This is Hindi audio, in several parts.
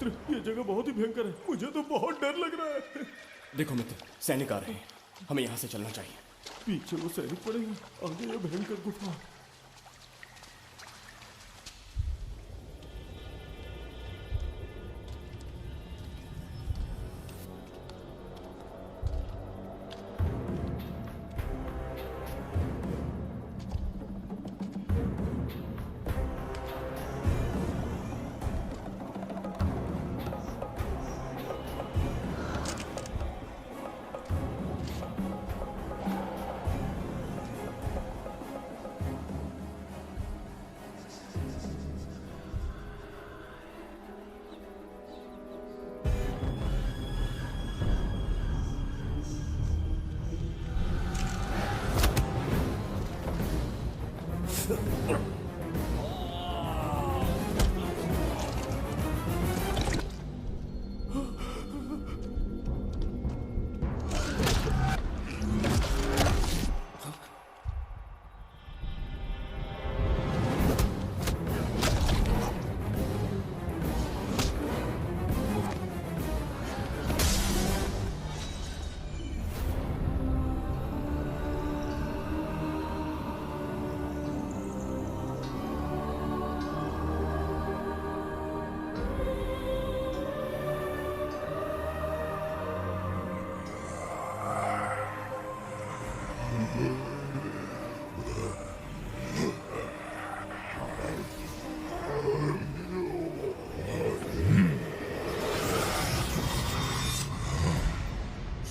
मित्र, ये जगह बहुत ही भयंकर है। मुझे तो बहुत डर लग रहा है। देखो मित्र, सैनिक आ रहे हैं, हमें यहाँ से चलना चाहिए। पीछे वो सैनिक पड़े हैं, आगे ये भयंकर गुफा।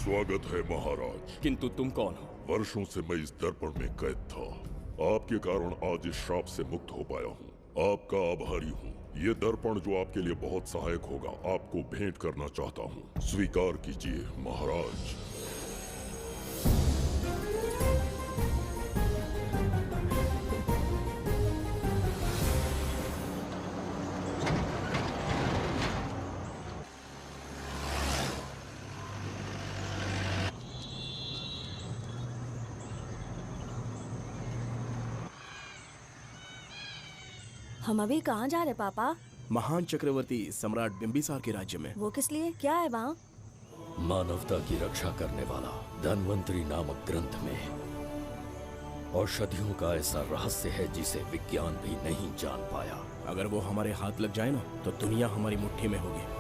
स्वागत है महाराज। किंतु तुम कौन हो? वर्षों से मैं इस दर्पण में कैद था। आपके कारण आज इस श्राप से मुक्त हो पाया हूँ। आपका आभारी हूँ। ये दर्पण जो आपके लिए बहुत सहायक होगा, आपको भेंट करना चाहता हूँ। स्वीकार कीजिए महाराज। हम अभी कहाँ जा रहे पापा? महान चक्रवर्ती सम्राट बिंबिसार के राज्य में। वो किस लिए? क्या है वहाँ? मानवता की रक्षा करने वाला धन्वंतरी नामक ग्रंथ में औषधियों का ऐसा रहस्य है जिसे विज्ञान भी नहीं जान पाया। अगर वो हमारे हाथ लग जाए ना, तो दुनिया हमारी मुट्ठी में होगी।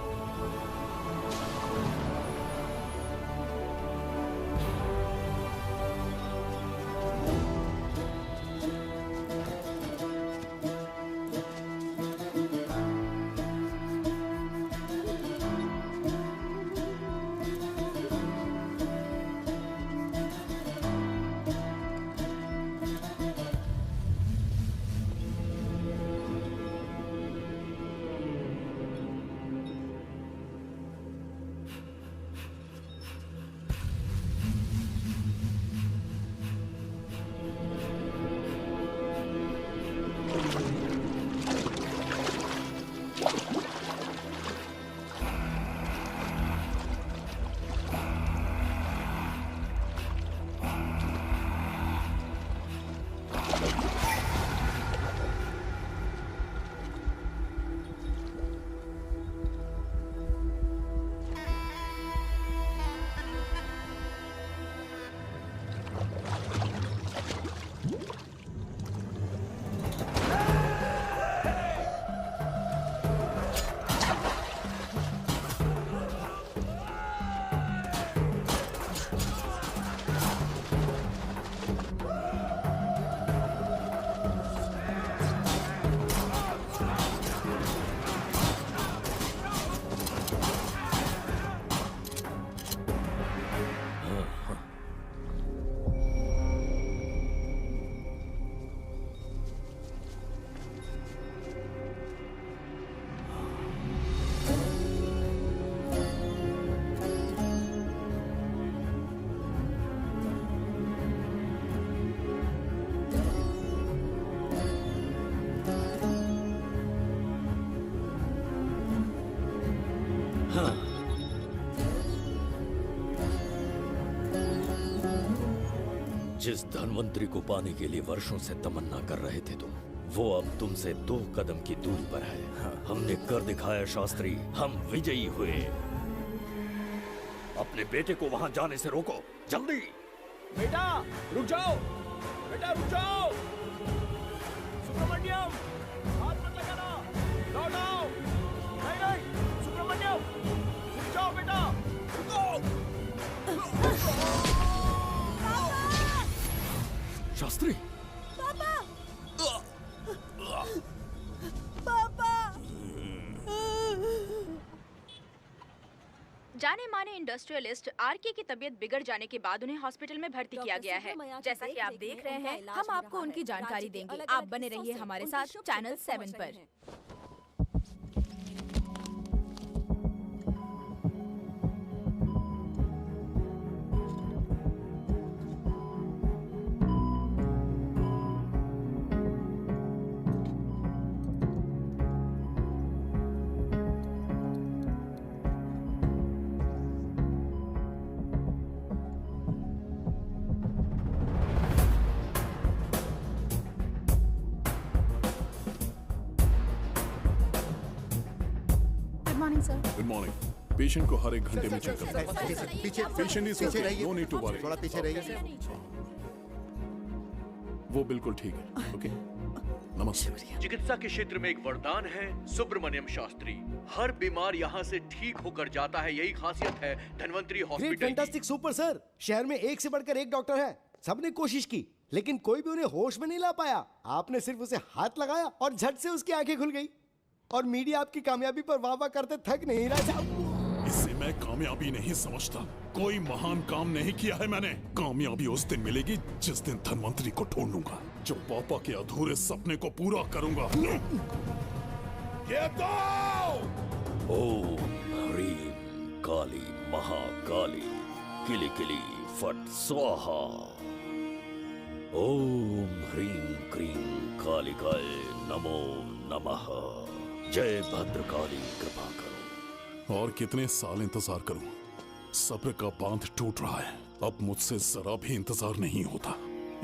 जिस धन्वंतरी को पाने के लिए वर्षों से तमन्ना कर रहे थे तुम, वो अब तुमसे 2 कदम की दूरी पर है। हमने कर दिखाया शास्त्री, हम विजयी हुए। अपने बेटे को वहां जाने से रोको, जल्दी। बेटा रुक जाओ, बेटा रुक जाओ। सुब्रमण्यम, हाथ मत लगाना, लौट आओ। नहीं नहीं सुब्रमण्यम, रुक जाओ बेटा, रुको। शास्त्री, जाने माने इंडस्ट्रियलिस्ट आरके की तबीयत बिगड़ जाने के बाद उन्हें हॉस्पिटल में भर्ती किया गया है। जैसा कि आप देख रहे हैं, हम आपको उनकी जानकारी देंगे। आप बने रहिए हमारे साथ चैनल 7 पर। Good morning. पेशेंट को हर 1 घंटे में चेक करना। पीछे पेशेंट इज पीछे रहिए। No need to worry. थोड़ा पीछे रहिए। वो बिल्कुल ठीक है। ओके, नमस्ते। चिकित्सा के क्षेत्र में एक वरदान है सुब्रमण्यम शास्त्री। हर बीमार यहाँ से ठीक होकर जाता है, यही खासियत है धन्वंतरी ग्रेट, हॉस्पिटल की। Fantastic, super sir. शहर में एक से बढ़कर एक डॉक्टर है। सबने कोशिश की लेकिन कोई भी उन्हें होश में नहीं ला पाया। आपने सिर्फ उसे हाथ लगाया और झट से उसकी आंखें खुल गई। और मीडिया आपकी कामयाबी पर वाह वाह करते थक नहीं रहा। इसे मैं कामयाबी नहीं समझता। कोई महान काम नहीं किया है मैंने। कामयाबी उस दिन मिलेगी जिस दिन धन्वंतरी को ढूंढ लूंगा, जो पापा के अधूरे सपने को पूरा करूंगा। ये तो ओम ह्रीं काली महाकाली किली किली फट स्वाहा। ओम ह्रीं क्रीं कालिकाय नमो नमः। जय भद्रकाली, कृपा करो। और कितने साल इंतजार करूं? सब्र का बांध टूट रहा है। अब मुझसे जरा भी इंतजार नहीं होता।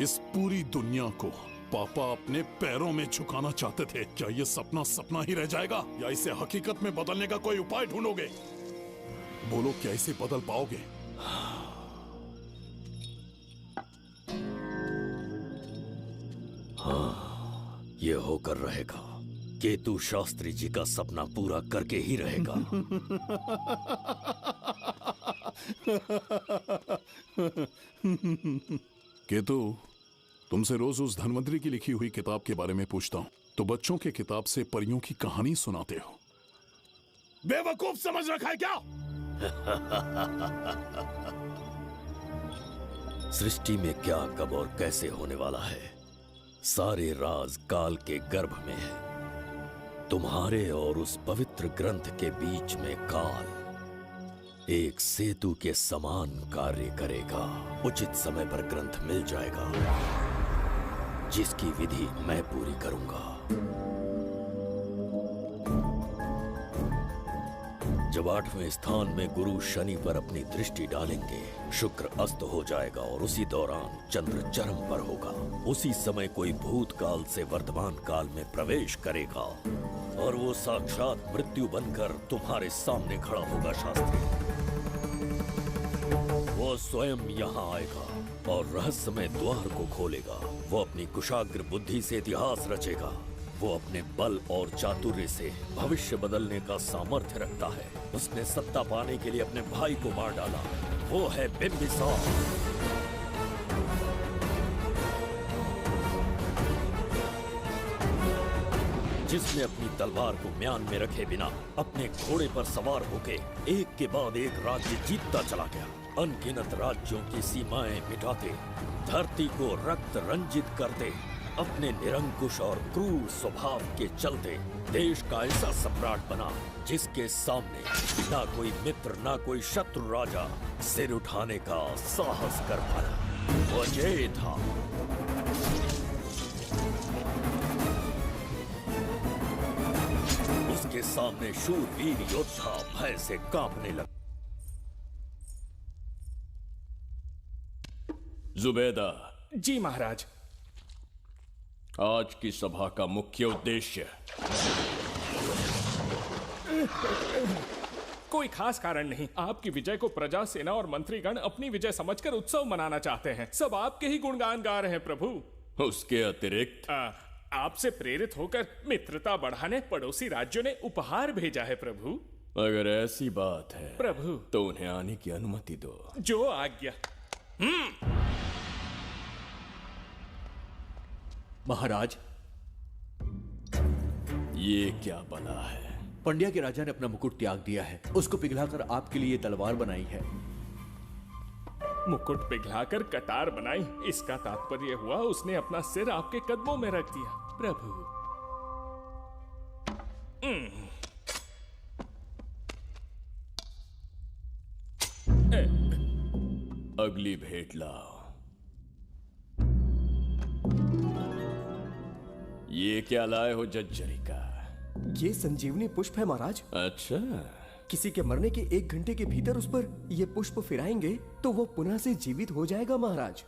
इस पूरी दुनिया को पापा अपने पैरों में झुकाना चाहते थे। क्या ये सपना सपना ही रह जाएगा या इसे हकीकत में बदलने का कोई उपाय ढूंढोगे? बोलो, क्या इसे बदल पाओगे? हाँ, ये होकर रहेगा। केतु शास्त्री जी का सपना पूरा करके ही रहेगा। केतु, तुमसे रोज उस धन्वंतरी की लिखी हुई किताब के बारे में पूछता हूँ तो बच्चों के किताब से परियों की कहानी सुनाते हो। बेवकूफ समझ रखा है क्या? सृष्टि में क्या, कब और कैसे होने वाला है, सारे राज काल के गर्भ में है। तुम्हारे और उस पवित्र ग्रंथ के बीच में काल एक सेतु के समान कार्य करेगा। उचित समय पर ग्रंथ मिल जाएगा, जिसकी विधि मैं पूरी करूंगा। जब 8वें स्थान में गुरु शनि पर अपनी दृष्टि डालेंगे, शुक्र अस्त हो जाएगा और उसी दौरान चंद्र चरम पर होगा। उसी समय कोई भूतकाल से वर्तमान काल में प्रवेश करेगा और वो साक्षात मृत्यु बनकर तुम्हारे सामने खड़ा होगा। शास्त्री, वो स्वयं यहाँ आएगा और रहस्यमय द्वार को खोलेगा। वो अपनी कुशाग्र बुद्धि से इतिहास रचेगा। वो अपने बल और चातुर्य से भविष्य बदलने का सामर्थ्य रखता है। उसने सत्ता पाने के लिए अपने भाई को मार डाला। वो है बिंबिसार। जिसने अपनी तलवार को म्यान में रखे बिना अपने घोड़े पर सवार होके एक के बाद एक राज्य जीतता चला गया। अनगिनत राज्यों की सीमाएं मिटाते, धरती को रक्त रंजित करते, अपने निरंकुश और क्रूर स्वभाव के चलते देश का ऐसा सम्राट बना जिसके सामने ना कोई मित्र ना कोई शत्रु राजा सिर उठाने का साहस कर पाया। वो अजय था। उसके सामने शूरवीर योद्धा भय से कांपने लगे। जुबैदा। जी महाराज। आज की सभा का मुख्य उद्देश्य कोई खास कारण नहीं। आपकी विजय को प्रजा, सेना और मंत्रीगण अपनी विजय समझकर उत्सव मनाना चाहते हैं। सब आपके ही गुणगान गा रहे हैं प्रभु। उसके अतिरिक्त आपसे प्रेरित होकर मित्रता बढ़ाने पड़ोसी राज्यों ने उपहार भेजा है प्रभु। अगर ऐसी बात है प्रभु तो उन्हें आने की अनुमति दो। जो आज्ञा। महाराज, ये क्या बला है? पंड्या के राजा ने अपना मुकुट त्याग दिया है। उसको पिघलाकर आपके लिए तलवार बनाई है। मुकुट पिघलाकर कटार बनाई, इसका तात्पर्य हुआ उसने अपना सिर आपके कदमों में रख दिया प्रभु। अगली भेंट लाओ। ये क्या लाए हो जज्जरी का? ये संजीवनी पुष्प है महाराज। अच्छा, किसी के मरने के 1 घंटे के भीतर उस पर ये पुष्प फिराएंगे तो वो पुनः से जीवित हो जाएगा महाराज।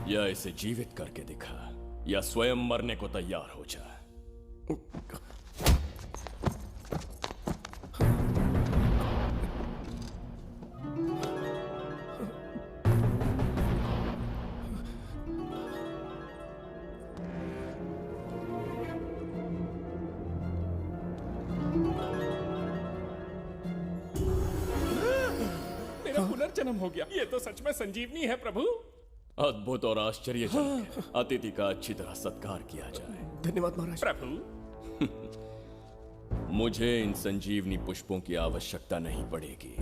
या इसे जीवित करके दिखा या स्वयं मरने को तैयार हो जा। पुनर्जन्म हो गया। ये तो सच में संजीवनी है प्रभु। अद्भुत और आश्चर्यजनक है। अतिथि का अच्छी तरह सत्कार किया जाए। धन्यवाद महाराज। प्रभु, मुझे इन संजीवनी पुष्पों की आवश्यकता नहीं पड़ेगी।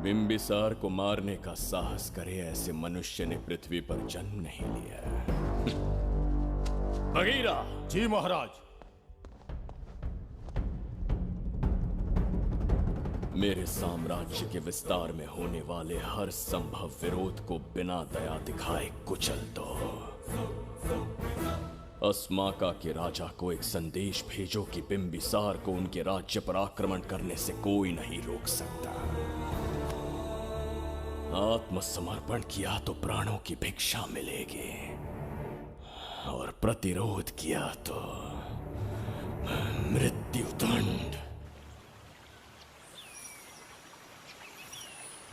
बिंबिसार को मारने का साहस करे ऐसे मनुष्य ने पृथ्वी पर जन्म नहीं लिया। बगीरा। जी महाराज। मेरे साम्राज्य के विस्तार में होने वाले हर संभव विरोध को बिना दया दिखाए कुचल दो। अस्माका के राजा को एक संदेश भेजो कि बिंबिसार को उनके राज्य पर आक्रमण करने से कोई नहीं रोक सकता। आत्मसमर्पण किया तो प्राणों की भिक्षा मिलेगी और प्रतिरोध किया तो मृत्युदंड।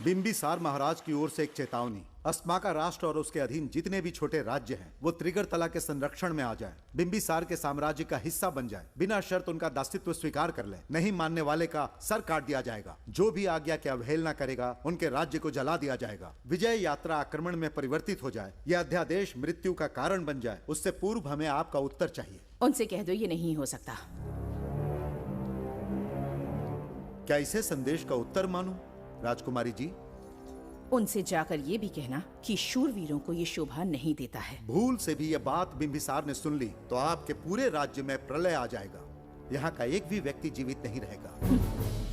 बिंबिसार महाराज की ओर से एक चेतावनी। अस्माका राष्ट्र और उसके अधीन जितने भी छोटे राज्य हैं वो त्रिगर्तला के संरक्षण में आ जाएं, बिंबिसार के साम्राज्य का हिस्सा बन जाए, बिना शर्त उनका दासत्व स्वीकार कर ले। नहीं मानने वाले का सर काट दिया जाएगा। जो भी आज्ञा की अवहेलना करेगा उनके राज्य को जला दिया जाएगा। विजय यात्रा आक्रमण में परिवर्तित हो जाए, यह अध्यादेश मृत्यु का कारण बन जाए, उससे पूर्व हमें आपका उत्तर चाहिए। उनसे कह दो ये नहीं हो सकता। क्या इसे संदेश का उत्तर मानूं? राजकुमारी जी, उनसे जाकर ये भी कहना कि शूरवीरों को ये शोभा नहीं देता है। भूल से भी ये बात बिंबिसार ने सुन ली तो आपके पूरे राज्य में प्रलय आ जाएगा। यहाँ का एक भी व्यक्ति जीवित नहीं रहेगा।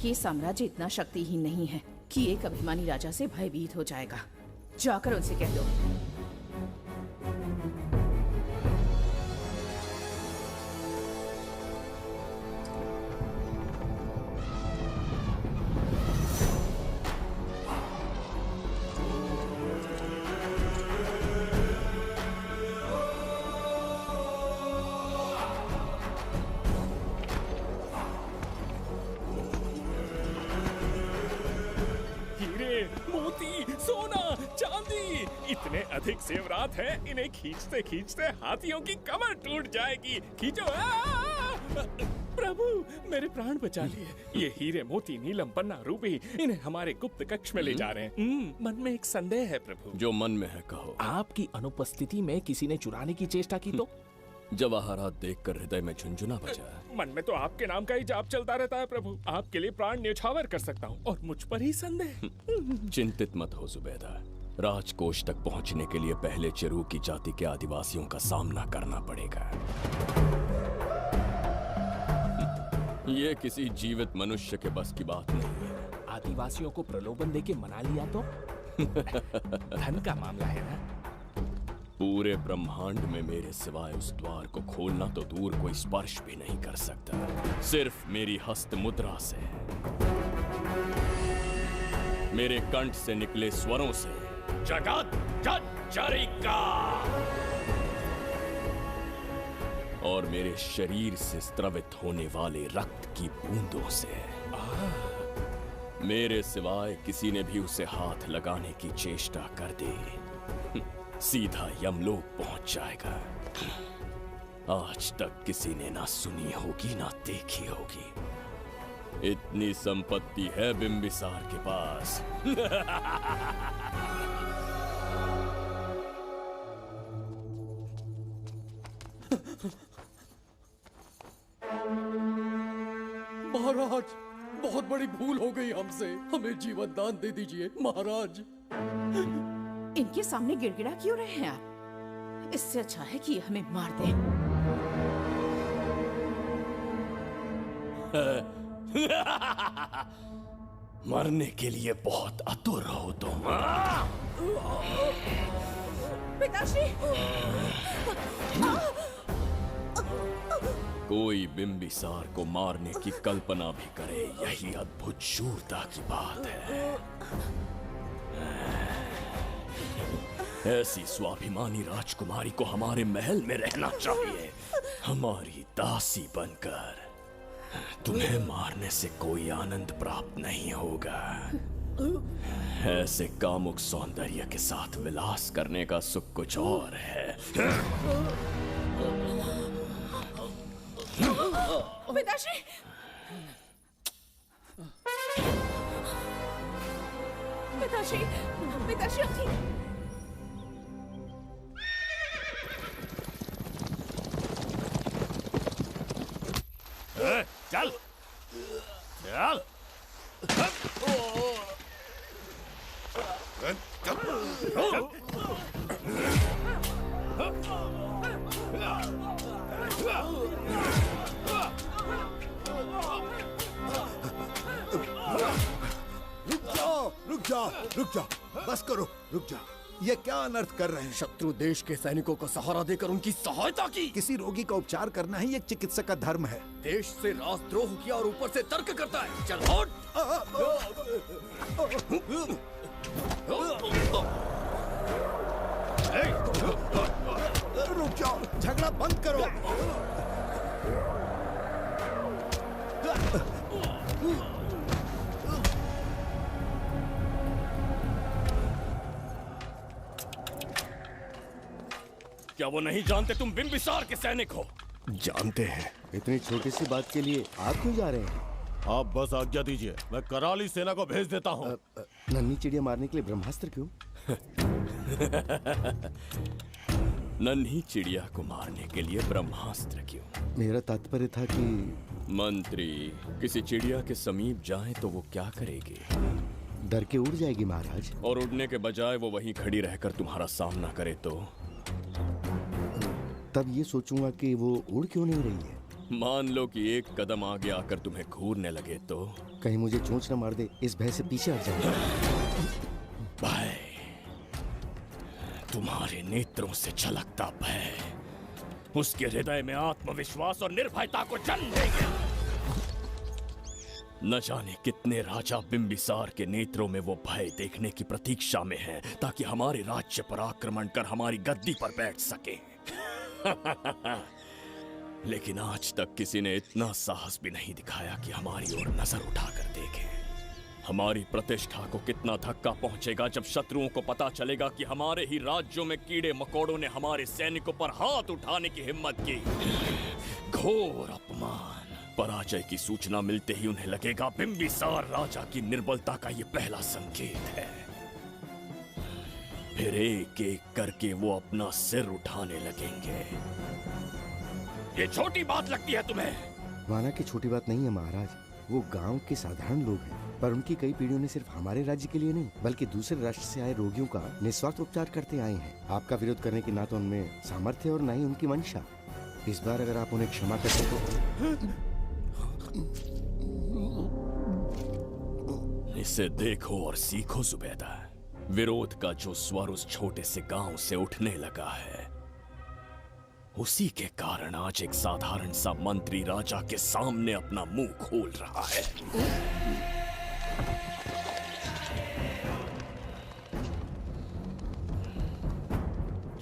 ये साम्राज्य इतना शक्तिहीन नहीं है कि एक अभिमानी राजा से भयभीत हो जाएगा। जाकर उनसे कह दो। इतने अधिक जेवरात हैं, इन्हें खींचते खींचते हाथियों की कमर टूट जाएगी। खींचो। प्रभु, मेरे प्राण बचा लिए। ये हीरे, मोती, नीलम, पन्ना, रूबी, इन्हें हमारे गुप्त कक्ष में ले जा रहे हैं। मन में एक संदेह है प्रभु। जो मन में है कहो। आपकी अनुपस्थिति में किसी ने चुराने की चेष्टा की तो? जवाहरात देखकर हृदय में झुंझुना बजा। मन में तो आपके नाम का ही जाप चलता रहता है प्रभु। आपके लिए प्राण न्यौछावर कर सकता हूँ और मुझ पर ही संदेह। चिंतित मत हो जुबैदा। राजकोष तक पहुंचने के लिए पहले चिरूकी जाति के आदिवासियों का सामना करना पड़ेगा। ये किसी जीवित मनुष्य के बस की बात नहीं है। आदिवासियों को प्रलोभन देके मना लिया तो? धन का मामला है ना? पूरे ब्रह्मांड में मेरे सिवाय उस द्वार को खोलना तो दूर कोई स्पर्श भी नहीं कर सकता, सिर्फ मेरी हस्त मुद्रा से। मेरे कंठ से निकले स्वरों से जगत जर्जरिका और मेरे शरीर से स्त्रवित होने वाले रक्त की बूंदों से मेरे सिवाय किसी ने भी उसे हाथ लगाने की चेष्टा कर दी, सीधा यमलोक पहुंच जाएगा। आज तक किसी ने ना सुनी होगी ना देखी होगी। इतनी संपत्ति है बिंबिसार के पास। महाराज, बहुत बड़ी भूल हो गई हमसे, हमें जीवन दान दे दीजिए महाराज। इनके सामने गिड़गिड़ा क्यों रहे हैं आप? इससे अच्छा है कि ये हमें मार दे। मरने के लिए बहुत आतुर हो तुम। पिताश्री! कोई बिंबिसार को मारने की कल्पना भी करे, यही अद्भुत शूरता की बात है। ऐसी स्वाभिमानी राजकुमारी को हमारे महल में रहना चाहिए, हमारी दासी बनकर। तुम्हें मारने से कोई आनंद प्राप्त नहीं होगा। ऐसे कामुक सौंदर्य के साथ विलास करने का सुख कुछ और है। पिताश्री! पिताश्री! पिताश्री अब ठीक। चल चल। रुक जाओ, बस करो, रुक जाओ। ये क्या अनर्थ कर रहे हैं? शत्रु देश के सैनिकों को सहारा देकर उनकी सहायता की। किसी रोगी का उपचार करना ही एक चिकित्सक का धर्म है। देश से राजद्रोह किया और ऊपर से तर्क करता है। चल हट! रुक जाओ, झगड़ा बंद करो। क्या वो नहीं जानते तुम बिंबिसार के सैनिक हो? जानते हैं। इतनी छोटी सी बात के लिए आप क्यों जा रहे हैं? आप बस आज्ञा दीजिए, मैं कराली सेना को भेज देता हूँ। नन्ही चिड़िया मारने के लिए ब्रह्मास्त्र क्यों? नन्ही चिड़िया को मारने के लिए ब्रह्मास्त्र क्यों? मेरा तात्पर्य था कि मंत्री किसी चिड़िया के समीप जाए तो वो क्या करेगी? डर के उड़ जाएगी महाराज। और उड़ने के बजाय वो वहीं खड़ी रहकर तुम्हारा सामना करे तो? तब ये सोचूंगा कि वो उड़ क्यों नहीं रही है। मान लो कि एक कदम आगे आकर तुम्हें घूरने लगे तो? कहीं मुझे चोंच न मार दे, इस भय से पीछे हट जाऊंगा। भय, तुम्हारे नेत्रों से झलकता भय उसके हृदय में आत्मविश्वास और निर्भयता को जन्म देंगे। न जाने कितने राजा बिंबिसार के नेत्रों में वो भय देखने की प्रतीक्षा में हैं, ताकि हमारे राज्य पर आक्रमण कर हमारी गद्दी पर बैठ सके। लेकिन आज तक किसी ने इतना साहस भी नहीं दिखाया कि हमारी ओर नजर उठाकर देखे। हमारी प्रतिष्ठा को कितना धक्का पहुंचेगा जब शत्रुओं को पता चलेगा कि हमारे ही राज्यों में कीड़े मकोड़ों ने हमारे सैनिकों पर हाथ उठाने की हिम्मत की। घोर अपमान। पराजय की सूचना मिलते ही उन्हें लगेगा बिंबिसार राजा की निर्बलता का ये पहला संकेत है। फिर एक एक करके वो अपना सिर उठाने लगेंगे। ये छोटी बात लगती है तुम्हें? माना कि छोटी बात नहीं है महाराज। वो गांव के साधारण लोग हैं, पर उनकी कई पीढ़ियों ने सिर्फ हमारे राज्य के लिए नहीं बल्कि दूसरे राष्ट्र से आए रोगियों का निस्वार्थ उपचार करते आए हैं। आपका विरोध करने की ना तो उनमें सामर्थ्य और ना ही उनकी मंशा। इस बार अगर आप उन्हें क्षमा कर सको। इसे देखो और सीखो जुबैदा। विरोध का जो स्वर उस छोटे से गांव से उठने लगा है, उसी के कारण आज एक साधारण सा मंत्री राजा के सामने अपना मुंह खोल रहा है।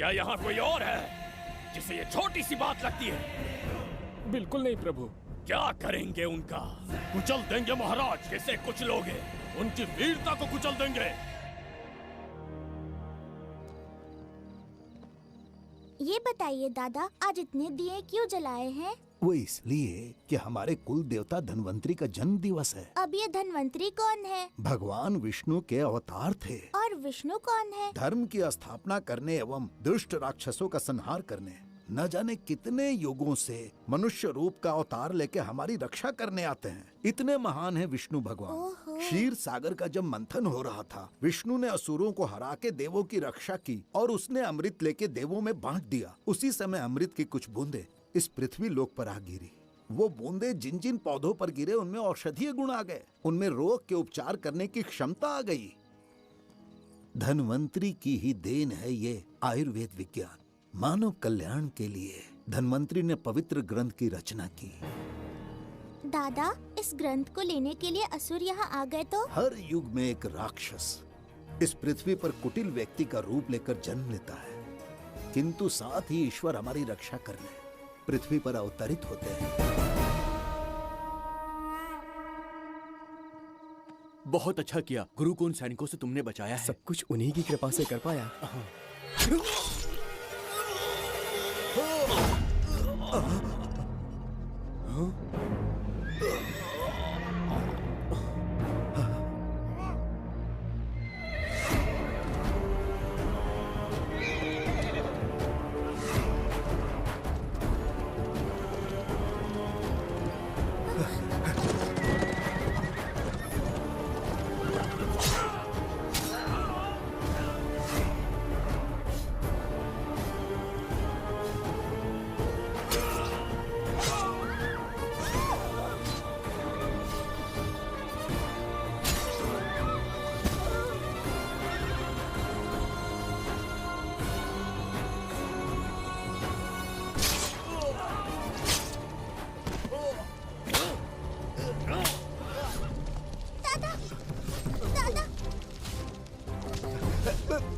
क्या यहाँ कोई और है जिसे ये छोटी सी बात लगती है? बिल्कुल नहीं प्रभु। क्या करेंगे उनका? कुचल देंगे महाराज। किसे कुचलोगे? उनकी वीरता को कुचल देंगे। ये बताइए दादा, आज इतने दिए क्यों जलाए हैं? वो इसलिए कि हमारे कुल देवता धन्वंतरी का जन्म दिवस है। अब ये धन्वंतरी कौन है? भगवान विष्णु के अवतार थे। और विष्णु कौन है? धर्म की स्थापना करने एवं दुष्ट राक्षसों का संहार करने न जाने कितने युगों से मनुष्य रूप का अवतार लेके हमारी रक्षा करने आते हैं। इतने महान है विष्णु भगवान। क्षीर सागर का जब मंथन हो रहा था, विष्णु ने असुरों को हरा के देवों की रक्षा की और उसने अमृत लेके देवों में बांट दिया। उसी समय अमृत की कुछ बूंदे इस पृथ्वी लोक पर आ गिरी। वो बूंदे जिन जिन पौधों पर गिरे उनमें औषधीय गुण आ गए, उनमें रोग के उपचार करने की क्षमता आ गई। धन्वंतरी की ही देन है ये आयुर्वेद विज्ञान। मानव कल्याण के लिए धन्वंतरी ने पवित्र ग्रंथ की रचना की। दादा, इस ग्रंथ को लेने के लिए असुर यहाँ आ गए तो? हर युग में एक राक्षस इस पृथ्वी पर कुटिल व्यक्ति का रूप लेकर जन्म लेता है, किंतु साथ ही ईश्वर हमारी रक्षा करने पृथ्वी पर अवतरित होते हैं। बहुत अच्छा किया गुरु को उन सैनिकों से तुमने बचाया है। सब कुछ उन्हीं की कृपा से कर पाया।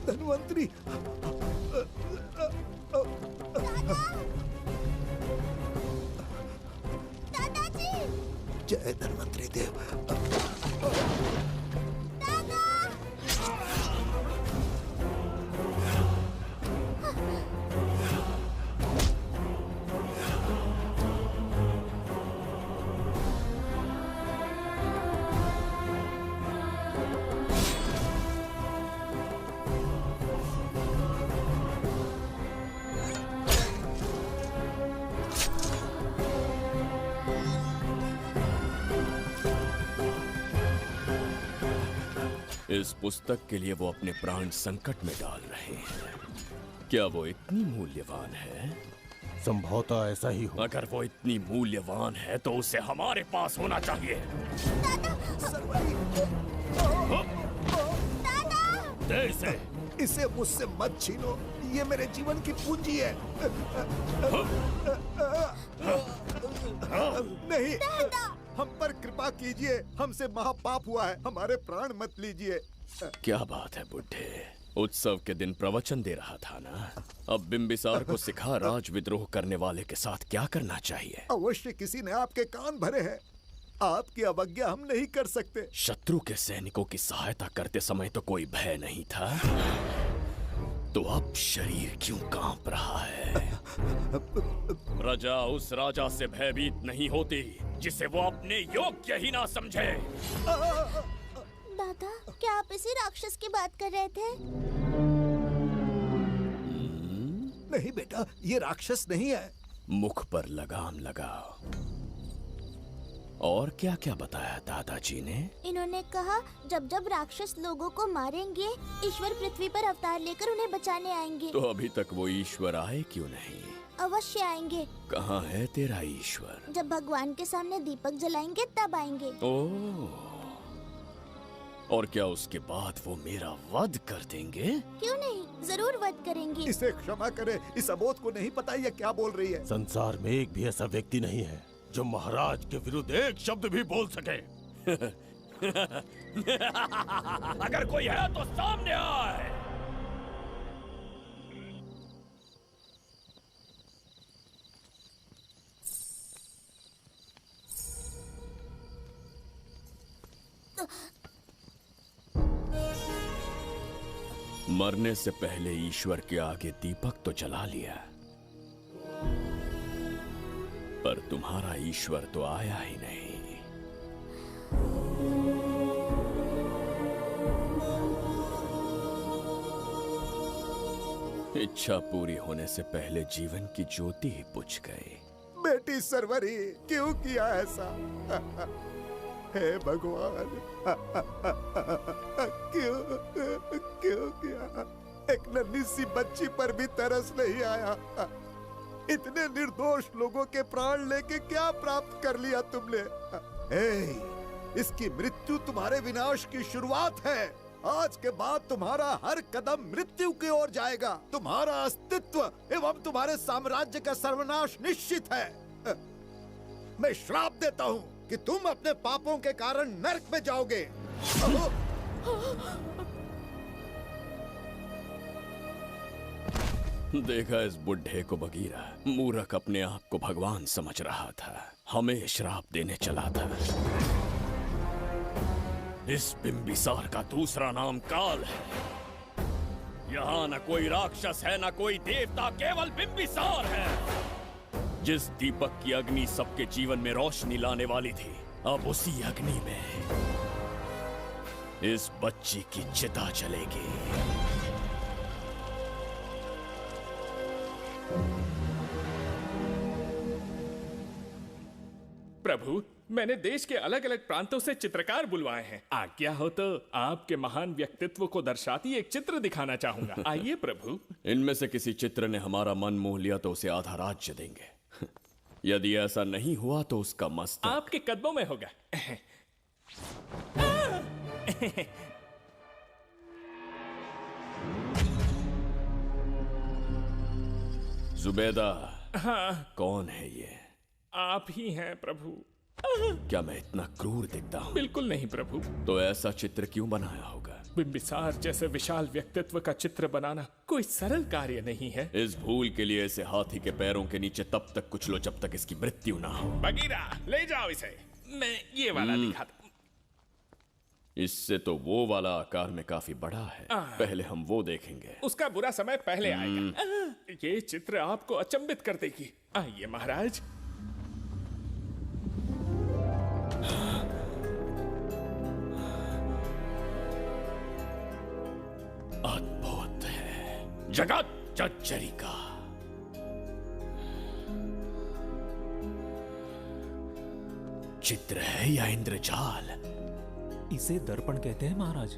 धन्वंतरी, दादाजी! जय धन्वंतरी देव। इस पुस्तक के लिए वो अपने प्राण संकट में डाल रहे हैं। क्या वो इतनी मूल्यवान है? संभवतः ऐसा ही हो। अगर वो इतनी मूल्यवान है तो उसे हमारे पास होना चाहिए। दे इसे। इसे मुझसे मत छीनो, ये मेरे जीवन की पूंजी है। नहीं, हम पर कृपा कीजिए, हमसे महापाप हुआ है, हमारे प्राण मत लीजिए। क्या बात है बुड्ढे, उत्सव के दिन प्रवचन दे रहा था ना। अब बिंबिसार को सिखा राज विद्रोह करने वाले के साथ क्या करना चाहिए। अवश्य किसी ने आपके कान भरे हैं, आपकी अवज्ञा हम नहीं कर सकते। शत्रु के सैनिकों की सहायता करते समय तो कोई भय नहीं था, तो अब शरीर क्यों कांप रहा है? प्रजा उस राजा से भयभीत नहीं होती जिसे वो अपने योग्य ही ना समझे। दादा, क्या आप इसी राक्षस की बात कर रहे थे? नहीं बेटा, ये राक्षस नहीं है। मुख पर लगाम लगाओ। और क्या क्या बताया दादाजी ने? इन्होंने कहा जब जब राक्षस लोगों को मारेंगे, ईश्वर पृथ्वी पर अवतार लेकर उन्हें बचाने आएंगे। तो अभी तक वो ईश्वर आए क्यों नहीं? अवश्य आएंगे। कहाँ है तेरा ईश्वर? जब भगवान के सामने दीपक जलाएंगे तब आएंगे। ओह, और क्या उसके बाद वो मेरा वध कर देंगे? क्यों नहीं, जरूर वध करेंगे। इसे क्षमा करे, इस अबोध को नहीं पता ये क्या बोल रही है। संसार में एक भी ऐसा व्यक्ति नहीं है जो महाराज के विरुद्ध एक शब्द भी बोल सके। अगर कोई है तो सामने आए। मरने से पहले ईश्वर के आगे दीपक तो जला लिया, पर तुम्हारा ईश्वर तो आया ही नहीं। इच्छा पूरी होने से पहले जीवन की ज्योति ही बुझ गई। बेटी सरवरी, क्यों किया ऐसा? हे भगवान, क्यों किया? एक नन्ही सी बच्ची पर भी तरस नहीं आया। इतने निर्दोष लोगों के प्राण लेके क्या प्राप्त कर लिया तुमने? इसकी मृत्यु तुम्हारे विनाश की शुरुआत है। आज के बाद तुम्हारा हर कदम मृत्यु की ओर जाएगा। तुम्हारा अस्तित्व एवं तुम्हारे साम्राज्य का सर्वनाश निश्चित है। मैं श्राप देता हूँ कि तुम अपने पापों के कारण नरक में जाओगे। देखा इस बुढ़े को बगीरा, मूर्ख अपने आप को भगवान समझ रहा था, हमें श्राप देने चला था। इस बिंबिसार का दूसरा नाम काल है। यहाँ न कोई राक्षस है, न कोई देवता, केवल बिंबिसार है। जिस दीपक की अग्नि सबके जीवन में रोशनी लाने वाली थी, अब उसी अग्नि में इस बच्ची की चिता जलेगी। प्रभु, मैंने देश के अलग अलग प्रांतों से चित्रकार बुलवाए हैं। आज्ञा हो तो आपके महान व्यक्तित्व को दर्शाती एक चित्र दिखाना चाहूंगा। आइए प्रभु। इनमें से किसी चित्र ने हमारा मन मोह लिया तो उसे आधा राज्य देंगे। यदि ऐसा नहीं हुआ तो उसका मस्तक आपके कदमों में होगा। जुबैदा, हाँ, कौन है ये? आप ही हैं प्रभु। क्या मैं इतना क्रूर दिखता हूँ? बिल्कुल नहीं प्रभु। तो ऐसा चित्र क्यों बनाया होगा? बिंबिसार जैसे विशाल व्यक्तित्व का चित्र बनाना कोई सरल कार्य नहीं है। इस भूल के लिए इसे हाथी के पैरों के नीचे तब तक कुचलो जब तक इसकी मृत्यु ना हो। बगीरा, ले जाओ इसे। मैं ये वाला दिखाता। इससे तो वो वाला आकार में काफी बड़ा है। पहले हम वो देखेंगे। उसका बुरा समय पहले आएगा। ये चित्र आपको अचंभित कर देगी। आइए महाराज। अद्भुत है, जगत जज्जरी का। चित्र है या इंद्रजाल? इसे दर्पण कहते हैं महाराज।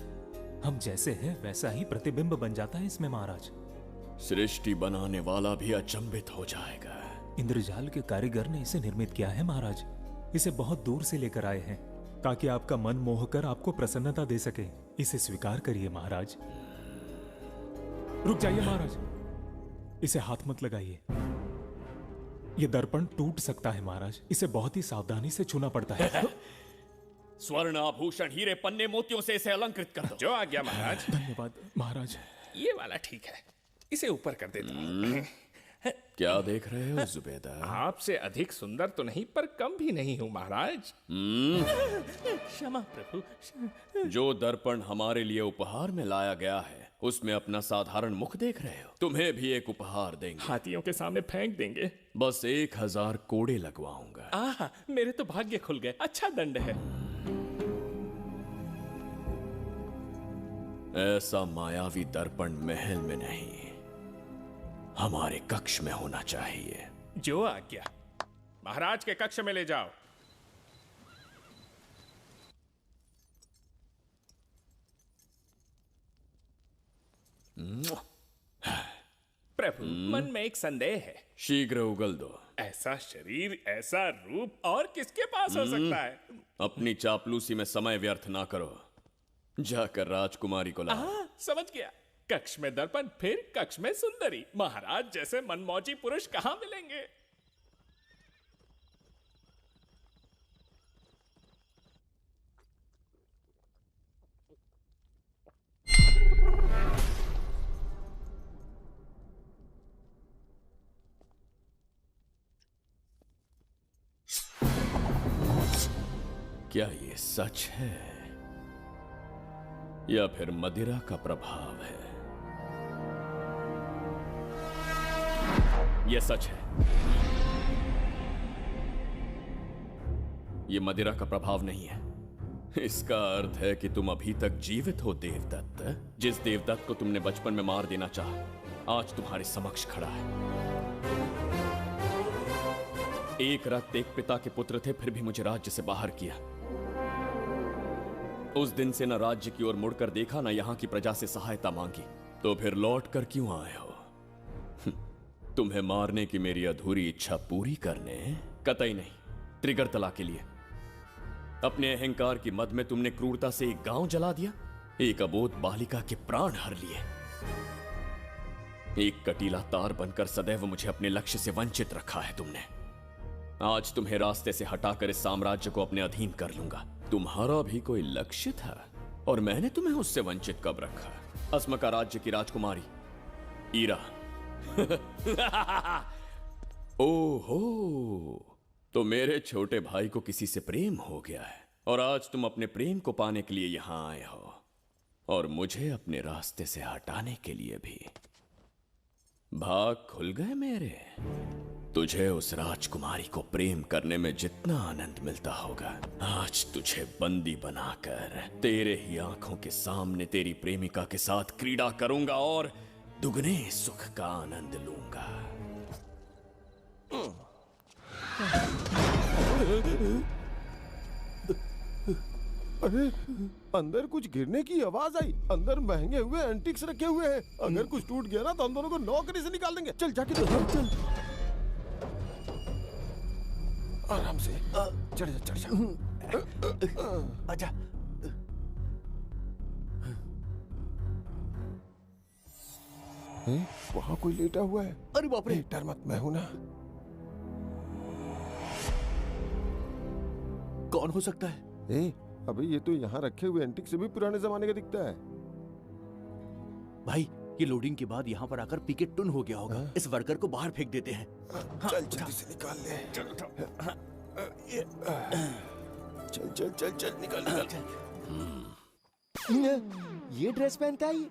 हम जैसे हैं वैसा ही प्रतिबिंब बन जाता है इसमें महाराज। सृष्टि बनाने वाला भी अचंभित हो जाएगा। इंद्रजाल के कारीगर ने इसे निर्मित किया है महाराज। इसे बहुत दूर से लेकर आए हैं ताकि आपका मन मोह कर आपको प्रसन्नता दे सके। इसे स्वीकार करिए महाराज। रुक जाइए महाराज, इसे हाथ मत लगाइए। यह दर्पण टूट सकता है महाराज। इसे बहुत ही सावधानी से छूना पड़ता है। स्वर्ण आभूषण हीरे पन्ने मोतियों से इसे अलंकृत कर दो। जो आ गया महाराज। धन्यवाद महाराज। ये वाला ठीक है, इसे ऊपर कर देता हूं। क्या देख रहे हो जुबैदा? आपसे अधिक सुंदर तो नहीं पर कम भी नहीं हूं महाराज। क्षमा प्रभु। जो दर्पण हमारे लिए उपहार में लाया गया है उसमें अपना साधारण मुख देख रहे हो? तुम्हें भी एक उपहार देंगे। हाथियों के सामने फेंक देंगे। बस 1000 कोड़े लगवाऊंगा। आह, मेरे तो भाग्य खुल गए। अच्छा दंड है। ऐसा मायावी दर्पण महल में नहीं, हमारे कक्ष में होना चाहिए। जो आज्ञा। महाराज के कक्ष में ले जाओ। प्रभु, मन में एक संदेह है। शीघ्र उगल दो। ऐसा शरीर, ऐसा रूप और किसके पास हो सकता है? अपनी चापलूसी में समय व्यर्थ ना करो। जाकर राजकुमारी को लाओ। समझ गया। कक्ष में दर्पण, फिर कक्ष में सुंदरी। महाराज जैसे मनमौजी पुरुष कहां मिलेंगे? क्या ये सच है? या फिर मदिरा का प्रभाव है? यह सच है, यह मदिरा का प्रभाव नहीं है। इसका अर्थ है कि तुम अभी तक जीवित हो देवदत्त। जिस देवदत्त को तुमने बचपन में मार देना चाहा, आज तुम्हारे समक्ष खड़ा है। एक रक्त एक पिता के पुत्र थे, फिर भी मुझे राज्य से बाहर किया। उस दिन से न राज्य की ओर मुड़कर देखा, न यहां की प्रजा से सहायता मांगी। तो फिर लौट कर क्यों आए हो? तुम्हें मारने की मेरी अधूरी इच्छा पूरी करने? कतई नहीं, त्रिगर्तला के लिए। अपने अहंकार की मद में तुमने क्रूरता से एक गांव जला दिया, एक अबोध बालिका के प्राण हर लिए। एक कटीला तार बनकर सदैव मुझे अपने लक्ष्य से वंचित रखा है तुमने। आज तुम्हें रास्ते से हटाकर इस साम्राज्य को अपने अधीन कर लूंगा। तुम्हारा भी कोई लक्ष्य था और मैंने तुम्हें उससे वंचित कब रखा? अस्मका राज्य की राजकुमारी ईरा। ओहो, तो मेरे छोटे भाई को किसी से प्रेम हो गया है और आज तुम अपने प्रेम को पाने के लिए यहां आए हो और मुझे अपने रास्ते से हटाने के लिए भी। भाग खुल गए मेरे। तुझे उस राजकुमारी को प्रेम करने में जितना आनंद मिलता होगा, आज तुझे बंदी बनाकर तेरे ही आंखों के सामने तेरी प्रेमिका के साथ क्रीड़ा करूंगा और दुगने सुख का आनंद लूंगा। अरे, अंदर कुछ गिरने की आवाज आई। अंदर महंगे हुए एंटिक्स रखे हुए हैं। अगर कुछ टूट गया ना तो हम दोनों को नौकरी से निकाल देंगे। चल जाके देख, चल। आराम से चढ़ जा। आजा। वहाँ कोई लेटा हुआ है। अरे बाप रे! डर मत, मैं हूं ना। कौन हो सकता है? अबे ये तो यहाँ रखे हुए एंटिक से भी पुराने जमाने का दिखता है। भाई, ये लोडिंग के बाद यहाँ पर आकर पीके टुन हो गया होगा। इस वर्कर को बाहर फेंक देते हैं। चल जल्दी से निकाल ले। चल चल चल चल निकाल निकाल। ये ड्रेस पहनता है ये?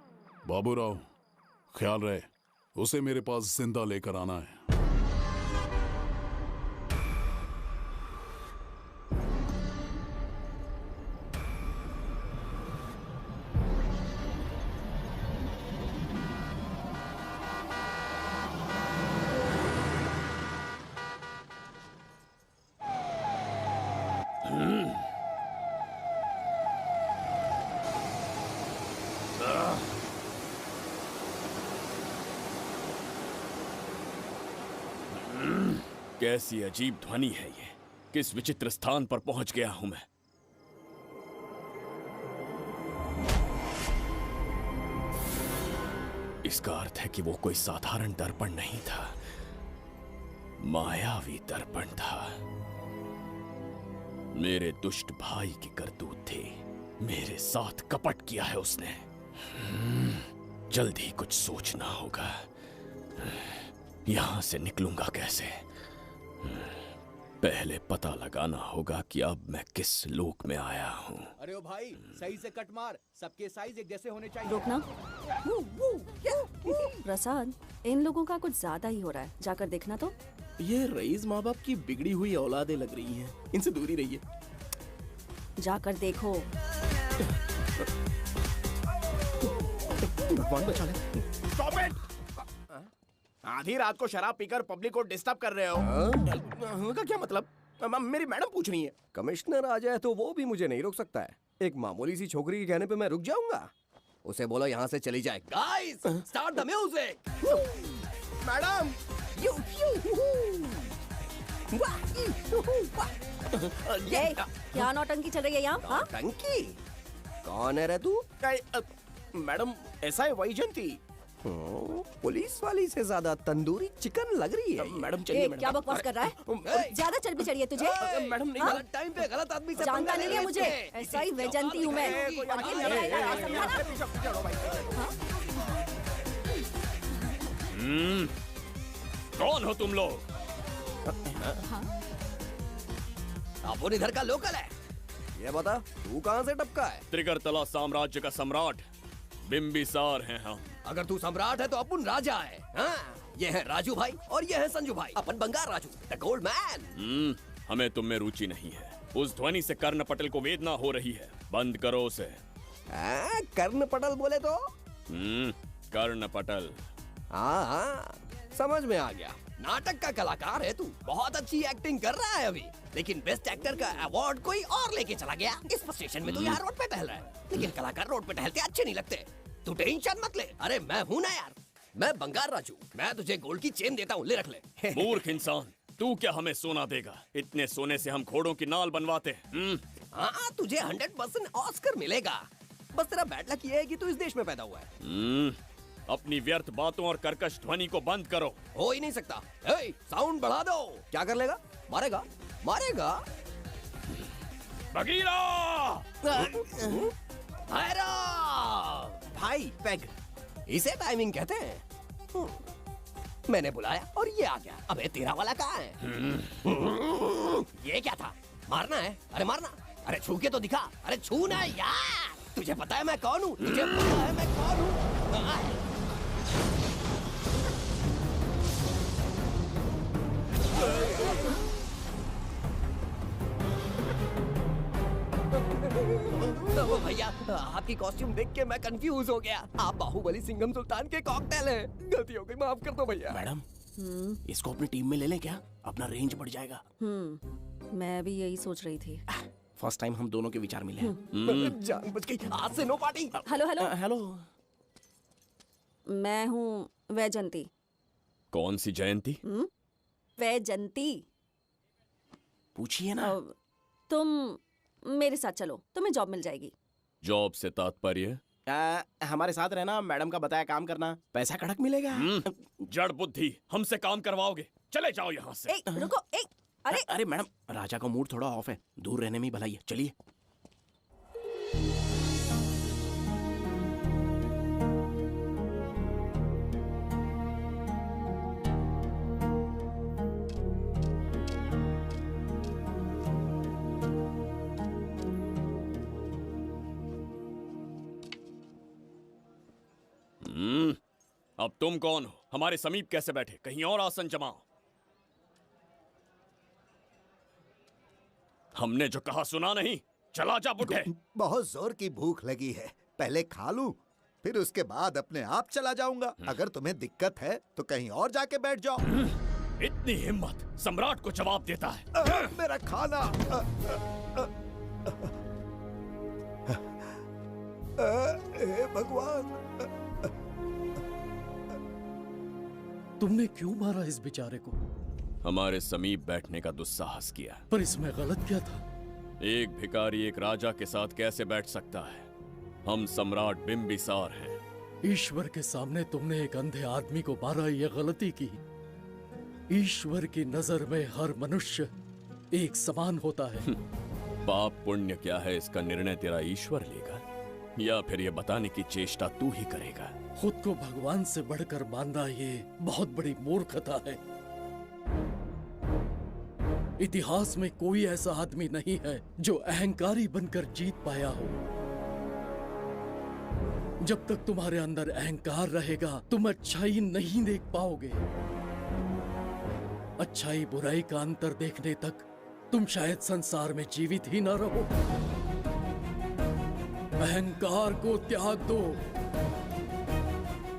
बाबूराव, ख्याल रहे, उसे मेरे पास जिंदा लेकर आना है। कैसी अजीब ध्वनि है ये? किस विचित्र स्थान पर पहुंच गया हूं मैं? इसका अर्थ है कि वो कोई साधारण दर्पण नहीं था, मायावी दर्पण था। मेरे दुष्ट भाई की करतूत थी। मेरे साथ कपट किया है उसने। जल्द ही कुछ सोचना होगा। यहां से निकलूंगा कैसे? पहले पता लगाना होगा कि अब मैं किस लोक में आया हूँ। अरे ओ भाई, सही से कट मार। सबके साइज एक जैसे होने चाहिए। रुकना। प्रसाद, इन लोगों का कुछ ज्यादा ही हो रहा है। जाकर देखना तो। ये रईस माँ बाप की बिगड़ी हुई औलादें लग रही हैं। इनसे दूरी रहिए। जाकर देखो। भगवान बचा ले। Stop it! आधी रात को शराब पीकर पब्लिक को डिस्टर्ब कर रहे हो। का क्या मतलब? मेरी मैडम पूछ रही है। कमिश्नर आ जाए तो वो भी मुझे नहीं रोक सकता है। एक मामूली सी छोकरी के कहने पे मैं रुक जाऊंगा? उसे बोलो यहाँ से चली जाए। Guys, start the music. Madam, ये क्या नौटंकी चल रही है यहाँ? नौटंकी? कौन है रे तू? मैडम, ऐसा है वैजयंती। पुलिस वाली से ज्यादा तंदूरी चिकन लग रही है। मैडम चलिए। मैडम, क्या बकवास कर रहा है? ज्यादा चर्बी चढ़ी है तुझे? मैडम नहीं, गलत टाइम पे गलत आदमी से जानता नहीं है मुझे। ऐसा ही वैजयंती हूँ मैं। कौन हो तुम लोग? अपन इधर का लोकल है। ये बता तू कहाँ से टपका है? त्रिगर्तला साम्राज्य का सम्राट बिम्बिसार हैं हम। अगर तू सम्राट है तो अपन राजा है। हाँ? ये है राजू भाई और ये है संजू भाई, अपन बंगार राजू, द गोल्ड मैन। हमें तुम में रुचि नहीं है। उस ध्वनि से कर्ण पटेल को वेदना हो रही है, बंद करो उसे। कर्ण पटेल बोले तो? कर्ण पटेल। हाँ, समझ में आ गया। नाटक का कलाकार है तू, बहुत अच्छी एक्टिंग कर रहा है अभी, लेकिन बेस्ट एक्टर का अवार्ड कोई और लेके चला गया। इस फ्रस्ट्रेशन में तू यहाँ रोड पे टहल रहा है, लेकिन कलाकार रोड पे टहलते अच्छे नहीं लगते। तू टेंशन मत ले। अरे मैं हूँ ना यार, मैं बंगार राजू, मैं तुझे गोल्ड की चेन देता हूँ, ले रख ले। मूर्ख इंसान, तू क्या हमें सोना देगा? इतने सोने से हम घोड़ों की नाल बनवाते हैं। हाँ, तुझे 100% ऑस्कर मिलेगा। बस तेरा बैड लक ये है कि तू इस देश में पैदा हुआ है। अपनी व्यर्थ बातों और कर्कश ध्वनि को बंद करो। हो ही नहीं सकता। साउंड बढ़ा दो। क्या कर लेगा? मारेगा? मारेगा? बगीरा! भाई पैग, इसे टाइमिंग कहते हैं। मैंने बुलाया और ये आ गया। अबे तेरा वाला कहाँ है? ये क्या था? मारना है? अरे मारना। अरे छू के तो दिखा। अरे छू ना यार। तुझे पता है मैं कौन हूँ? तुझे पता है मैं कौन हूँ? भैया, आपकी कॉस्ट्यूम देख के मैं कंफ्यूज हो गया। आप बाहुबली सिंघम सुल्तान के कॉकटेल हैं। गलती हो गई, माफ कर दो भैया। मैडम, इसको अपनी टीम में ले लें क्या? अपना रेंज बढ़ जाएगा। मैं भी यही सोच रही थी। फर्स्ट टाइम हम दोनों के विचार मिले हैं। जान बच गई। आज से no party. Hello hello hello. मैं हूँ वैजंती। कौन सी जयंती? वैजंती। पूछिए ना। तुम मेरे साथ चलो, तुम्हें जॉब मिल जाएगी। जॉब से तात्पर्य? हमारे साथ रहना, मैडम का बताया काम करना, पैसा कड़क मिलेगा। जड़ बुद्धि, हमसे काम करवाओगे? चले जाओ यहाँ से। रुको। अरे मैडम, राजा का मूड थोड़ा ऑफ है, दूर रहने में ही भलाई है। चलिए। अब तुम कौन हो? हमारे समीप कैसे बैठे? कहीं और आसन जमाओ। हमने जो कहा सुना नहीं? चला जा बुढ़े। बहुत जोर की भूख लगी है, पहले खा लूं, फिर उसके बाद अपने आप चला जाऊंगा। अगर तुम्हें दिक्कत है तो कहीं और जाके बैठ जाओ। इतनी हिम्मत, सम्राट को जवाब देता है। मेरा खाना। हे भगवान, तुमने क्यों मारा इस बेचारे को? हमारे समीप बैठने का दुस्साहस किया। पर इसमें गलत क्या था? एक भिखारी एक राजा के साथ कैसे बैठ सकता है? हम सम्राट बिम्बिसार हैं। ईश्वर के सामने तुमने एक अंधे आदमी को मारा, ये गलती की। ईश्वर की नजर में हर मनुष्य एक समान होता है। पाप पुण्य क्या है, इसका निर्णय तेरा ईश्वर लेगा या फिर ये बताने की चेष्टा तू ही करेगा? खुद को भगवान से बढ़कर मानना ये बहुत बड़ी मूर्खता है। इतिहास में कोई ऐसा आदमी नहीं है जो अहंकारी बनकर जीत पाया हो। जब तक तुम्हारे अंदर अहंकार रहेगा तुम अच्छाई नहीं देख पाओगे। अच्छाई बुराई का अंतर देखने तक तुम शायद संसार में जीवित ही न रहो। अहंकार को त्याग दो।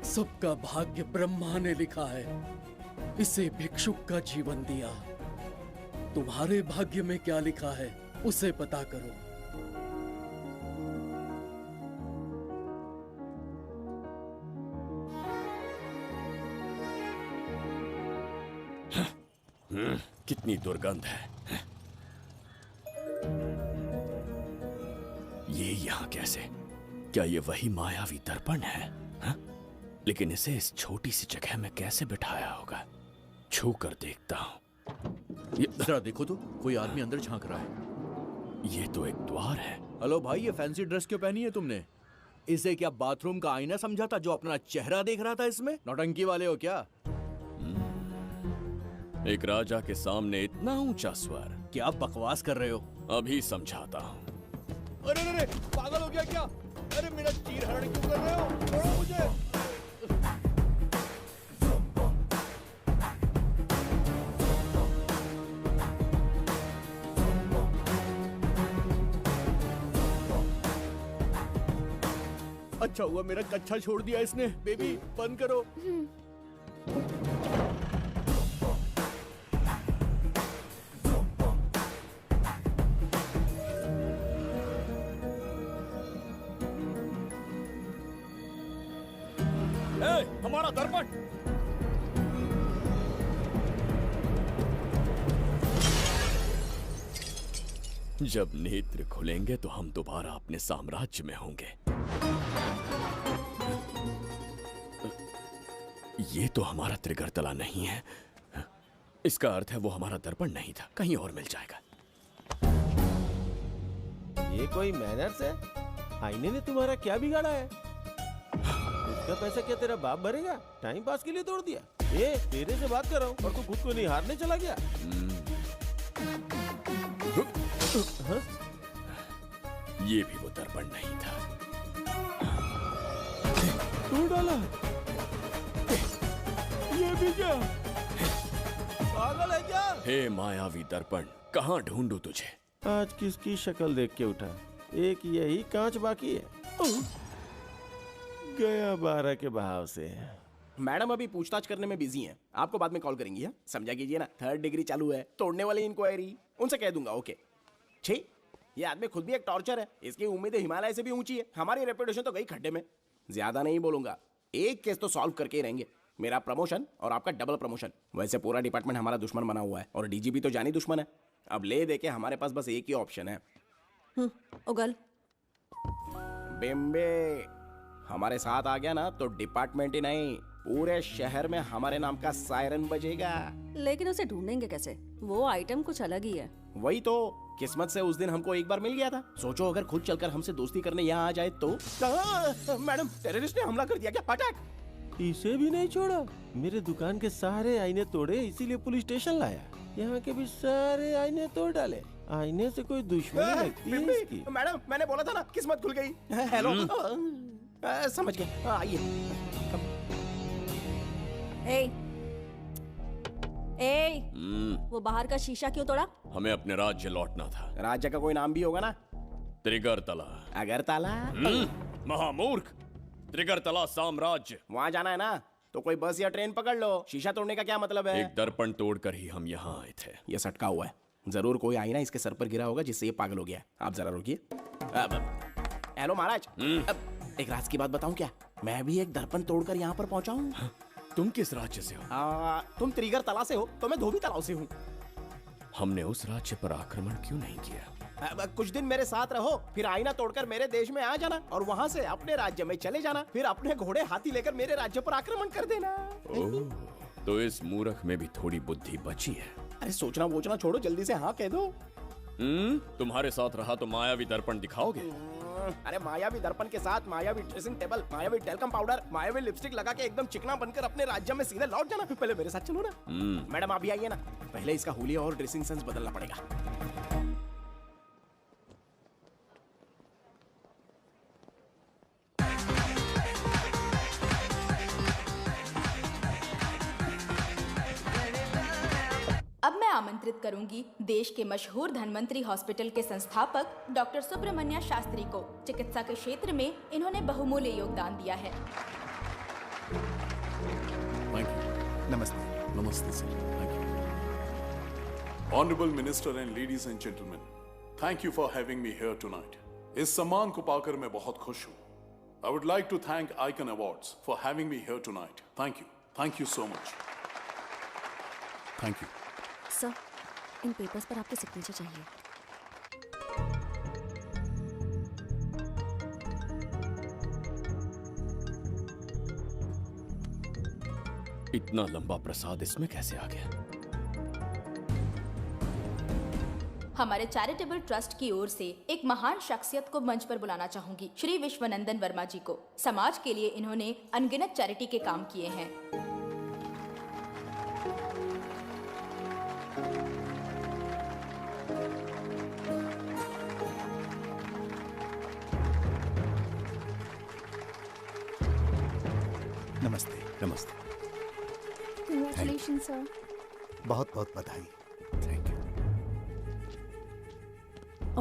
सबका भाग्य ब्रह्मा ने लिखा है, इसे भिक्षुक का जीवन दिया। तुम्हारे भाग्य में क्या लिखा है उसे पता करो। कितनी दुर्गंध है। ये यहाँ कैसे? क्या ये वही मायावी दर्पण है? हा? लेकिन इसे इस छोटी सी जगह में कैसे बिठाया होगा? छू कर देखता हूँ। जरा देखो तो, कोई आदमी अंदर झांक रहा है। ये तो एक द्वार है। हेलो भाई, ये फैंसी ड्रेस क्यों पहनी है तुमने? इसे क्या बाथरूम का आईना समझा था जो अपना चेहरा देख रहा था इसमें? नौटंकी वाले हो क्या? एक राजा के सामने इतना ऊंचा स्वर। क्या बकवास कर रहे हो? अभी समझाता हूँ। अरे अरे पागल हो गया क्या? अरे मेरा चीर हरण क्यों कर रहे हो? छोड़ो मुझे। अच्छा हुआ मेरा कच्छा छोड़ दिया इसने। बेबी बंद करो। हमारा दर्पण। जब नेत्र खुलेंगे तो हम दोबारा अपने साम्राज्य में होंगे। ये तो हमारा त्रिगर्तला नहीं है। इसका अर्थ है वो हमारा दर्पण नहीं था, कहीं और मिल जाएगा। ये कोई मैनर्स है? आईने ने तुम्हारा क्या बिगाड़ा है? उसका पैसा क्या तेरा बाप भरेगा? टाइम पास के लिए तोड़ दिया। ये तेरे से बात कर रहा हूँ और तू खुद को निहारने चला गया। हाँ? ये भी वो दर्पण नहीं था। तू डाला? ये भी क्या? पागल है क्या? हे मायावी दर्पण, कहाँ ढूंढूं तुझे? आज किसकी शक्ल देख के उठा? एक यही कांच बाकी है। गया 12 के बहाव से। मैडम अभी पूछताछ करने में बिजी हैं। आपको बाद में कॉल करेंगी। है समझा कीजिए ना, 3rd डिग्री चालू है। तोड़ने वाली इंक्वायरी उनसे कह दूंगा। ओके। छी, ये आदमी खुद भी एक टॉर्चर है। इसकी उम्मीदें हिमालय से भी ऊंची है। हमारी रेपुटेशन तो गई खड्डे में। ज्यादा नहीं बोलूंगा, एक केस तो सॉल्व करके ही रहेंगे। मेरा प्रमोशन और आपका डबल प्रमोशन। वैसे पूरा डिपार्टमेंट हमारा दुश्मन बना हुआ है और डीजीपी तो जानी दुश्मन है। अब ले दे के हमारे पास बस एक ही ऑप्शन है। उगल बिम्बे हमारे साथ आ गया ना तो डिपार्टमेंट ही नहीं, पूरे शहर में हमारे नाम का सायरन बजेगा। लेकिन उसे ढूंढेंगे कैसे? वो आइटम कुछ अलग ही है। वही तो, किस्मत से उस दिन हमको एक बार मिल गया था। सोचो अगर खुद चलकर हमसे दोस्ती करने यहाँ आ जाए तो। मैडम, टेररिस्ट ने हमला कर दिया क्या? अटैक! इसे भी नहीं छोड़ा। मेरे दुकान के सारे आईने तोड़े, इसीलिए पुलिस स्टेशन लाया। यहाँ के भी सारे आईने तोड़ डाले। आईने से कोई दुश्मनी लगती है इसकी। मैडम, मैंने बोला था ना, किस्मत खुल गई। हेलो। समझ गए, आइए। वो बाहर का शीशा क्यों तोड़ा? हमें अपने राज्य लौटना था। राज्य का कोई नाम भी होगा ना? त्रिगर्तला। अगरतला? महामूर्ख, त्रिगर्तला साम्राज्य। वहाँ जाना है ना तो कोई बस या ट्रेन पकड़ लो। शीशा तोड़ने का क्या मतलब है? एक दर्पण तोड़कर ही हम यहाँ आए थे। ये सटका हुआ है, जरूर कोई आईना इसके सर पर गिरा होगा जिससे ये पागल हो गया। आप जरा रुकिए। हेलो महाराज, एक राज की बात बताऊं क्या? मैं भी एक दर्पण तोड़कर यहाँ पर पहुंचा हूँ। तुम किस राज्य से हो? तुम त्रिगर्तला से हो तो मैं धोबी तालाब से हूँ। हमने उस राज्य पर आक्रमण क्यों नहीं किया? कुछ दिन मेरे साथ रहो, फिर आईना तोड़कर मेरे देश में आ जाना और वहाँ से अपने राज्य में चले जाना। फिर अपने घोड़े हाथी लेकर मेरे राज्य पर आक्रमण कर देना। तो इस मूर्ख में भी थोड़ी बुद्धि बची है। अरे सोचना वोचना छोड़ो, जल्दी से हाँ कह दो। तुम्हारे साथ रहा तो मायावी दर्पण दिखाओगे? अरे मायावी दर्पण के साथ मायावी ड्रेसिंग टेबल, मायावी टेलकम पाउडर, मायावी लिपस्टिक लगा के एकदम चिकना बनकर अपने राज्य में सीधे लौट जाना। पहले मेरे साथ चलो ना। मैडम आप भी आइए ना, पहले इसका हुलिया और ड्रेसिंग सेंस बदलना पड़ेगा। अब मैं आमंत्रित करूंगी देश के मशहूर धन्वंतरी हॉस्पिटल के संस्थापक डॉक्टर सुब्रमण्य शास्त्री को। चिकित्सा के क्षेत्र में इन्होंने बहुमूल्य योगदान दिया है। नमस्ते। नमस्ते sir. Thank you. Honourable minister and ladies and gentleman, thank you for having me here tonight. इस सम्मान को पाकर मैं बहुत खुश हूँ। I would like to thank Icon Awards for having me here tonight. Thank you so much. Thank you. Sir, इन पेपर्स पर आपके सिग्नेचर चाहिए। इतना लंबा प्रसाद इसमें कैसे आ गया? हमारे चैरिटेबल ट्रस्ट की ओर से एक महान शख्सियत को मंच पर बुलाना चाहूंगी, श्री विश्वनंदन वर्मा जी को। समाज के लिए इन्होंने अनगिनत चैरिटी के काम किए हैं। नमस्ते। नमस्ते। Congratulations, sir. बहुत बहुत बधाई।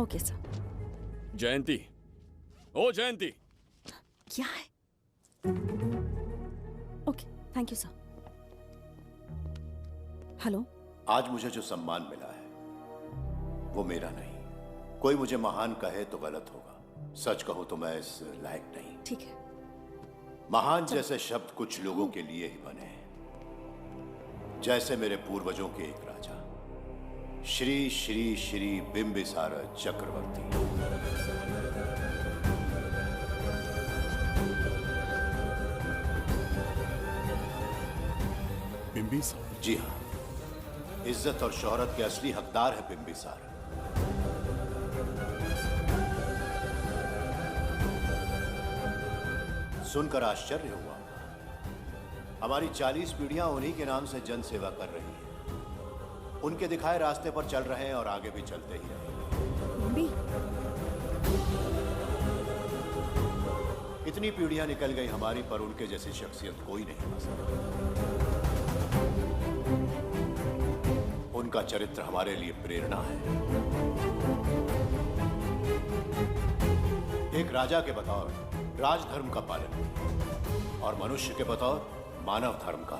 Okay sir. जयंती, ओ जयंती। क्या है? Okay, thank you sir. Hello. आज मुझे जो सम्मान मिला है वो मेरा नहीं। कोई मुझे महान कहे तो गलत होगा, सच कहूं तो मैं इस लायक नहीं। ठीक है। महान जैसे शब्द कुछ लोगों के लिए ही बने हैं, जैसे मेरे पूर्वजों के एक राजा श्री श्री श्री बिंबिसार चक्रवर्ती। बिंबिसार? जी हाँ, इज्जत और शोहरत के असली हकदार है बिंबिसार। सुनकर आश्चर्य हुआ, हमारी 40 पीढ़ियां उन्हीं के नाम से जन सेवा कर रही हैं। उनके दिखाए रास्ते पर चल रहे हैं और आगे भी चलते ही रहेंगे। इतनी पीढ़ियां निकल गई हमारी, पर उनके जैसी शख्सियत कोई नहीं बन सका। उनका चरित्र हमारे लिए प्रेरणा है। एक राजा के बतौर राजधर्म का पालन और मनुष्य के बतौर मानव धर्म का।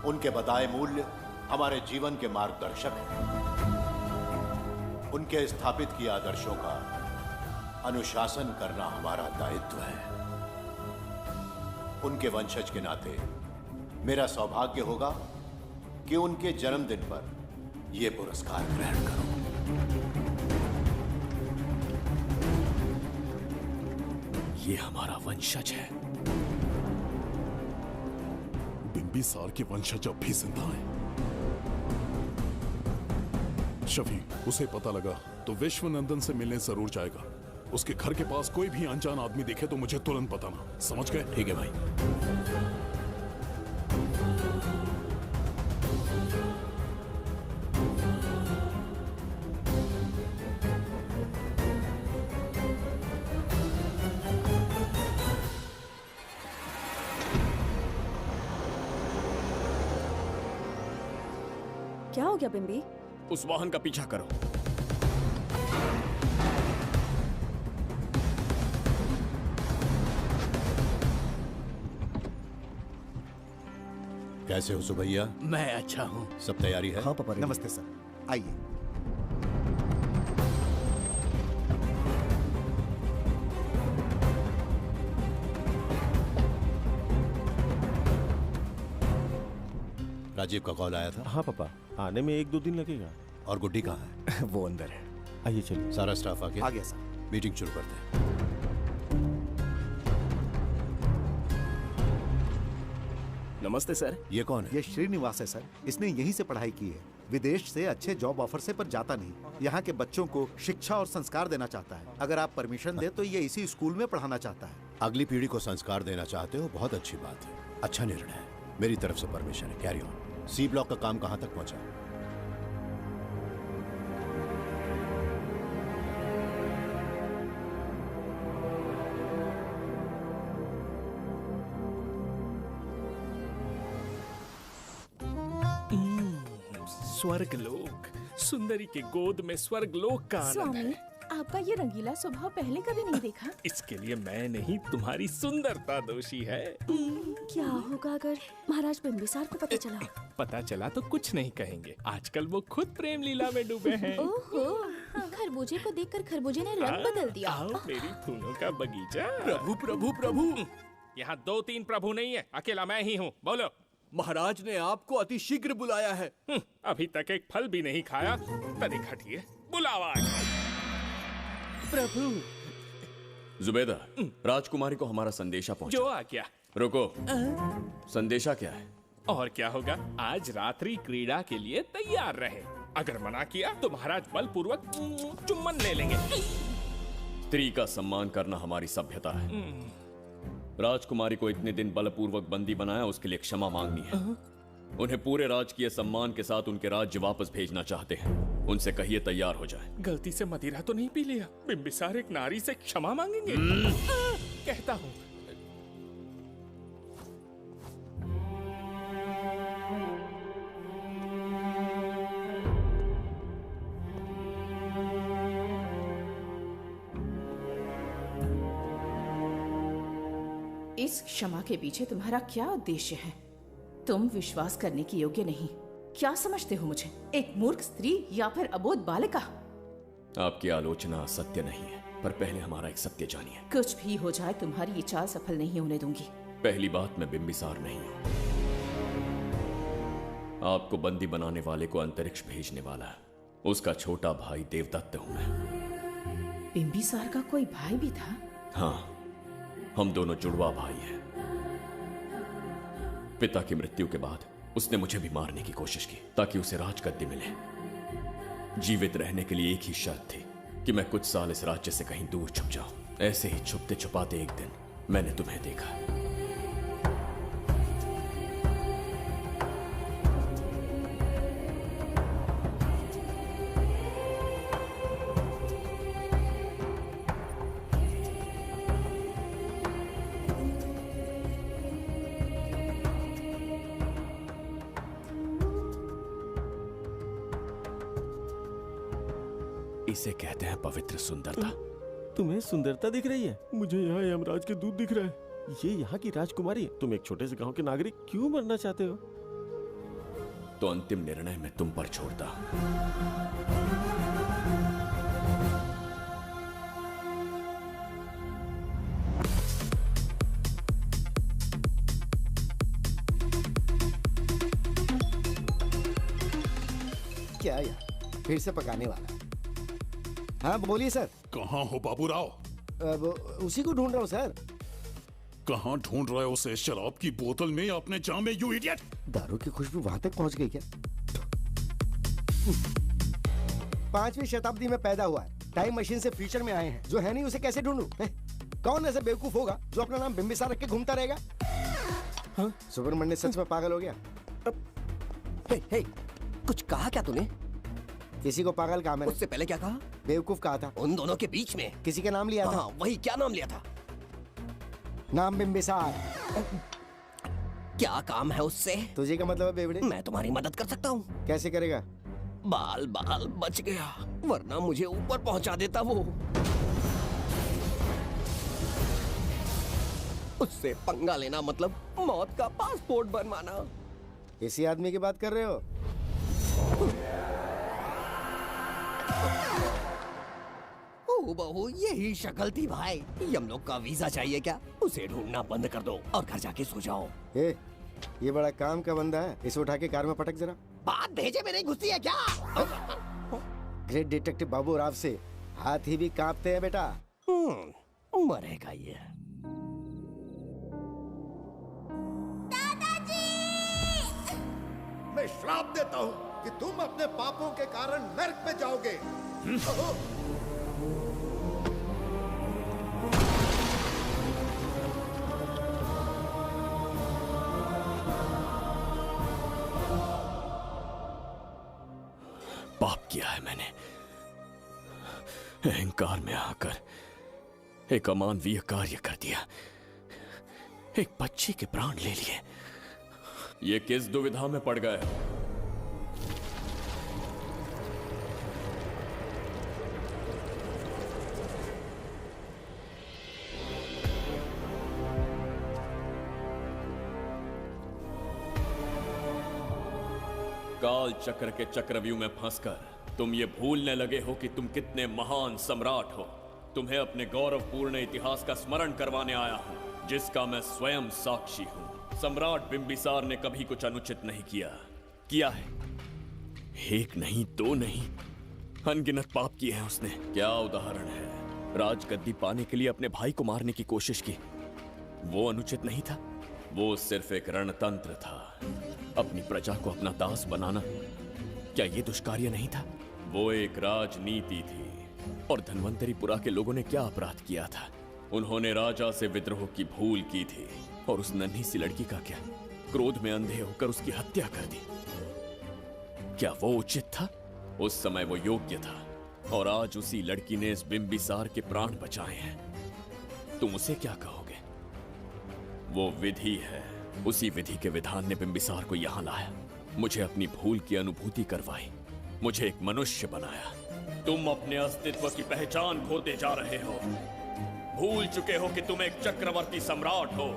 उनके बताए मूल्य हमारे जीवन के मार्गदर्शक हैं। उनके स्थापित किए आदर्शों का अनुशासन करना हमारा दायित्व है। उनके वंशज के नाते मेरा सौभाग्य होगा कि उनके जन्मदिन पर यह पुरस्कार ग्रहण करूं। ये हमारा वंशज है। बिंबिसार के वंशज अब भी जिंदा हैं। शफी, उसे पता लगा तो विश्वनंदन से मिलने जरूर जाएगा। उसके घर के पास कोई भी अनजान आदमी दिखे तो मुझे तुरंत बताना, समझ गए? ठीक है भाई। क्या हो गया बिंबी? उस वाहन का पीछा करो। कैसे हो सुभैया? मैं अच्छा हूँ। सब तैयारी है? हाँ पापा। नमस्ते सर, आइए। राजीव का कॉल आया था? हाँ पापा, आने में 1-2 दिन लगेगा। और गुड्डी कहाँ है? वो अंदर है। आइए चलिए। सारा स्टाफ आ गया? आ गया सर। मीटिंग शुरू करते हैं। नमस्ते सर। ये कौन है? ये श्रीनिवास है सर। इसने यहीं से पढ़ाई की है। विदेश से अच्छे जॉब ऑफर से पर जाता नहीं। यहाँ के बच्चों को शिक्षा और संस्कार देना चाहता है। अगर आप परमिशन दे तो ये इसी स्कूल में पढ़ाना चाहता है। अगली पीढ़ी को संस्कार देना चाहते हो, बहुत अच्छी बात है। अच्छा निर्णय है। मेरी तरफ से परमिशन है। Carry on. सी ब्लॉक का काम कहाँ तक पहुँचा? स्वर्गलोक, सुंदरी के गोद में स्वर्गलोक का आनंद स्वामी, है। आपका ये रंगीला स्वभाव पहले कभी नहीं देखा। इसके लिए मैं नहीं, तुम्हारी सुंदरता दोषी है। क्या होगा अगर महाराज बिंबिसार को पता चला? पता चला तो कुछ नहीं कहेंगे। आजकल वो खुद प्रेम लीला में डूबे हैं। ओहो, खरबूजे को देखकर खरबूजे ने रंग बदल दिया। आओ मेरी फूलों का बगीचा। प्रभु प्रभु प्रभु। यहाँ 2-3 प्रभु नहीं है, अकेला मैं ही हूँ। बोलो। महाराज ने आपको अति शीघ्र बुलाया है। अभी तक एक फल भी नहीं खाया, तनिक हटिए, बुलावा है। प्रभु। जुबेदा, राजकुमारी को हमारा संदेशा पहुंचा। जो आ गया। रुको, संदेशा क्या है? और क्या होगा, आज रात्रि क्रीड़ा के लिए तैयार रहे। अगर मना किया तो महाराज बलपूर्वक चुम्बन ले लेंगे। स्त्री का सम्मान करना हमारी सभ्यता है। राजकुमारी को इतने दिन बलपूर्वक बंदी बनाया, उसके लिए क्षमा मांगनी है। उन्हें पूरे राजकीय सम्मान के साथ उनके राज्य वापस भेजना चाहते हैं। उनसे कहिए तैयार हो जाए। गलती से मदिरा तो नहीं पी लिया? बिंबिसार एक नारी से क्षमा मांगेंगे? कहता हूँ। इस क्षमा के पीछे तुम्हारा क्या उद्देश्य है? तुम विश्वास करने की योग्य नहीं। क्या समझते हो मुझे? एक मूर्ख स्त्री या फिर अबोध बालिका? आपकी आलोचना सत्य नहीं है, पर पहले हमारा एक सत्य जानिए। कुछ भी हो जाए तुम्हारी ये चाल सफल नहीं होने दूंगी। पहली बात, मैं बिंबिसार नहीं हूं। आपको बंदी बनाने वाले को अंतरिक्ष भेजने वाला उसका छोटा भाई देवदत्त हूं मैं। बिंबिसार का कोई भाई भी था? हाँ, हम दोनों जुड़वा भाई हैं। पिता की मृत्यु के बाद उसने मुझे भी मारने की कोशिश की ताकि उसे राजगद्दी मिले। जीवित रहने के लिए एक ही शर्त थी कि मैं कुछ साल इस राज्य से कहीं दूर छुप जाऊं। ऐसे ही छुपते छुपाते एक दिन मैंने तुम्हें देखा। इसे कहते हैं पवित्र सुंदरता। तुम्हें सुंदरता दिख रही है? मुझे यहाँ यमराज के दूध दिख रहा है। ये यहाँ की राजकुमारी है। तुम एक छोटे से गांव के नागरिक क्यों मरना चाहते हो? तो अंतिम निर्णय मैं तुम पर छोड़ता हूं। क्या यार, फिर से पकाने वाला? हाँ बोलिए सर। कहाँ हो बाबूराव? अब उसी को ढूंढ रहा हूँ सर। कहाँ ढूंढ रहे हो उसे? शराब की बोतल में या अपने जाम में, यू इडियट? दारू की खुशबू वहां तक पहुंच गई क्या? 5वीं शताब्दी में पैदा हुआ है, टाइम मशीन से फ्यूचर में आए हैं। जो है नहीं उसे कैसे ढूंढूं? कौन ऐसा बेवकूफ होगा जो अपना नाम बिंबिसार रख के घूमता रहेगा? हाँ? सुब्रमण्य सच में पागल हो गया। हे, कुछ कहा क्या तूने? किसी को पागल कहा मैंने। उससे पहले क्या कहा? बेवकूफ कहा था। उन दोनों के बीच में किसी का नाम लिया था। हाँ, वही, क्या नाम लिया था? नाम बिंबिसार। क्या काम है उससे? तुझे क्या मतलब है बेवड़े? मैं तुम्हारी मदद कर सकता हूँ। कैसे करेगा? बाल बाल बच गया, वरना मुझे ऊपर पहुंचा देता वो। उससे पंगा लेना मतलब मौत का पासपोर्ट बनवाना। इसी आदमी की बात कर रहे हो? बहू, यही शक्ल थी भाई। यमलोक का वीजा चाहिए क्या? उसे ढूंढना बंद कर दो और घर जाके सो जाओ। ये बड़ा काम का बंदा है, इसे उठा के कार में पटक जरा। बात भेजे में नहीं घुसती है क्या? ग्रेट डिटेक्टिव बाबू राव से हाथी भी कांपते हैं बेटा। मरेगा ये। मैं श्राप देता हूँ कि तुम अपने पापों के कारण नर्क में जाओगे। पाप किया है मैंने। अहंकार में आकर एक अमानवीय कार्य कर दिया। एक बच्ची के प्राण ले लिए। ये किस दुविधा में पड़ गए? काल चक्र के चक्रव्यूह में फंसकर तुम ये भूलने लगे हो कि तुम कितने महान सम्राट हो। तुम्हें अपने गौरवपूर्ण इतिहास का स्मरण करवाने आया हूं, जिसका मैं स्वयं साक्षी हूं। सम्राट बिंबिसार ने कभी कुछ अनुचित नहीं किया है। एक नहीं, दो नहीं, अनगिनत पाप किए हैं उसने। क्या उदाहरण है? राजगद्दी पाने के लिए अपने भाई को मारने की कोशिश की। वो अनुचित नहीं था, वो सिर्फ एक रणतंत्र था। अपनी प्रजा को अपना दास बनाना, क्या ये दुष्कार्य नहीं था? वो एक राजनीति थी। और धन्वंतरीपुरा के लोगों ने क्या अपराध किया था? उन्होंने राजा से विद्रोह की भूल की थी। और उस नन्ही सी लड़की का क्या? क्रोध में अंधे होकर उसकी हत्या कर दी। क्या वो उचित था? उस समय वो योग्य था। और आज उसी लड़की ने इस बिंबिसार के प्राण बचाए हैं। तुम उसे क्या कहोगे? वो विधि है। उसी विधि के विधान ने बिंबिसार को यहां लाया, मुझे अपनी भूल की अनुभूति करवाई, मुझे एक मनुष्य बनाया। तुम अपने अस्तित्व की पहचान खोते जा रहे हो। भूल चुके हो कि तुम एक चक्रवर्ती सम्राट हो,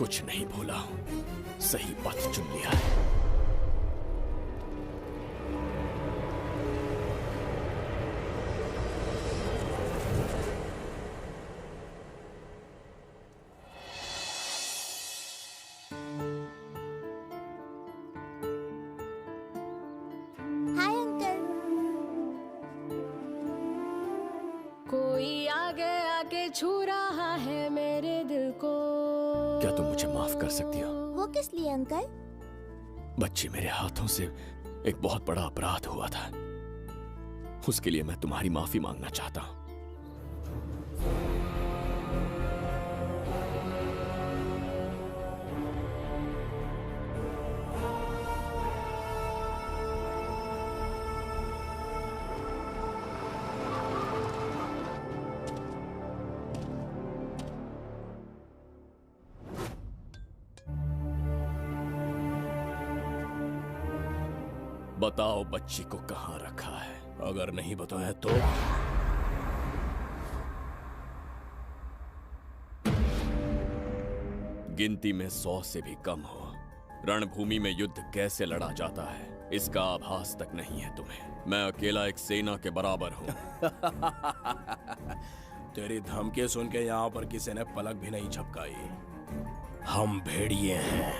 कुछ नहीं भूला हूं, सही पथ चुन लिया है। Hi uncle. कोई आगे आके छू रहा है मेरे दिल को। क्या तुम मुझे माफ कर सकती हो? वो किस लिए अंकल? बच्ची, मेरे हाथों से एक बहुत बड़ा अपराध हुआ था, उसके लिए मैं तुम्हारी माफी मांगना चाहता हूं। बताओ बच्ची को कहां रखा है? अगर नहीं बताया तो गिनती में 100 से भी कम हो। रणभूमि में युद्ध कैसे लड़ा जाता है इसका आभास तक नहीं है तुम्हें। मैं अकेला एक सेना के बराबर हूं। तेरी धमकी सुन के यहाँ पर किसी ने पलक भी नहीं झपकाई। हम भेड़िए हैं।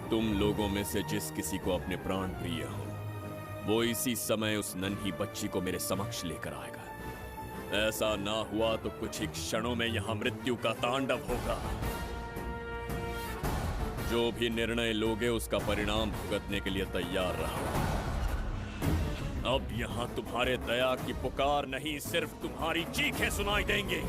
तुम लोगों में से जिस किसी को अपने प्राण प्रिय हो, वो इसी समय उस नन्ही बच्ची को मेरे समक्ष लेकर आएगा। ऐसा ना हुआ तो कुछ ही क्षणों में यहां मृत्यु का तांडव होगा। जो भी निर्णय लोगे उसका परिणाम भुगतने के लिए तैयार रहो। अब यहां तुम्हारे दया की पुकार नहीं, सिर्फ तुम्हारी चीखें सुनाई देंगी।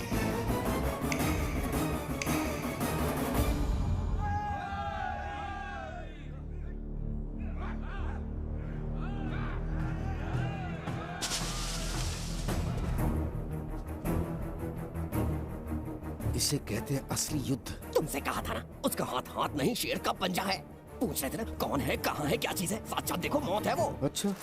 इसे कहते हैं असली युद्ध। तुमसे कहा था ना, उसका हाथ हाथ नहीं शेर का पंजा है। पूछ रहे थे ना कौन है, कहाँ है, क्या चीज है? साथ देखो, मौत है वो। अच्छा।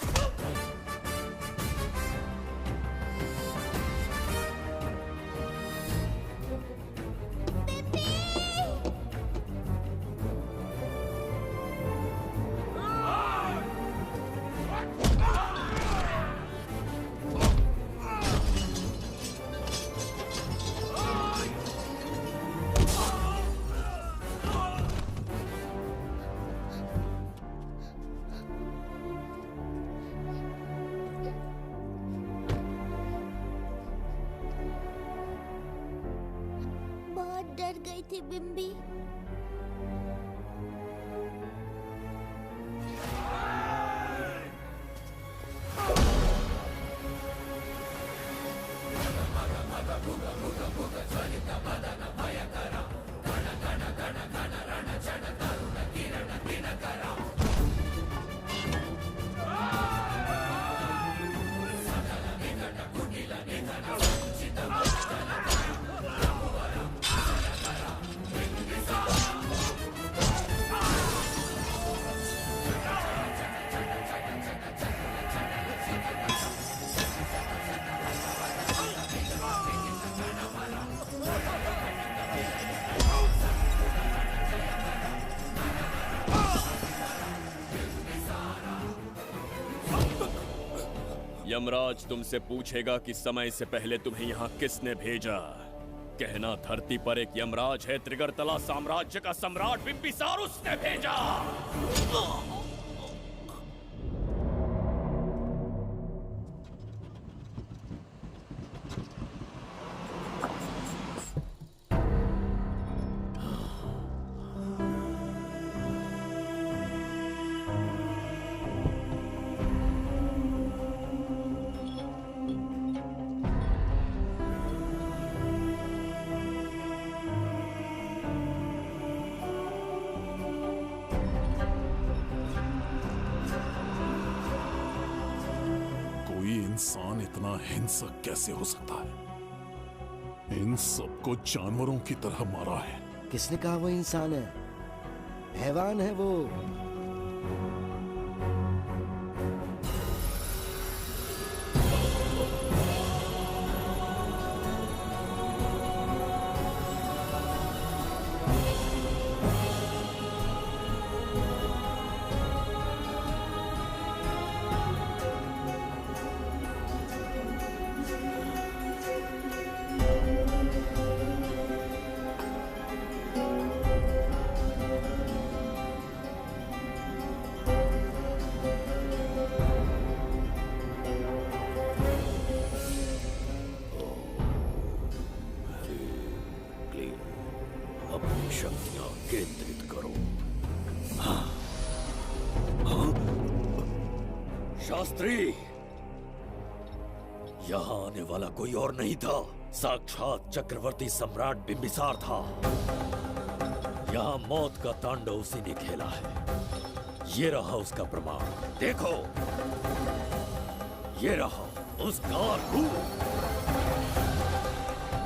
बहुत डर गई थी बिम्बी। यमराज तुमसे पूछेगा कि समय से पहले तुम्हें यहाँ किसने भेजा। कहना धरती पर एक यमराज है, त्रिगर्तला साम्राज्य का सम्राट बिम्बिसार उसने भेजा। इंसान इतना हिंसक कैसे हो सकता है? इन सबको जानवरों की तरह मारा है। किसने कहा वो इंसान है? हैवान है वो। अपनी शक्तियां केंद्रित करो। शास्त्री, यहाँ आने वाला कोई और नहीं था, साक्षात चक्रवर्ती सम्राट बिंबिसार था। यहाँ मौत का तांडव उसी ने खेला है। ये रहा उसका प्रमाण, देखो, ये रहा उसका रूप,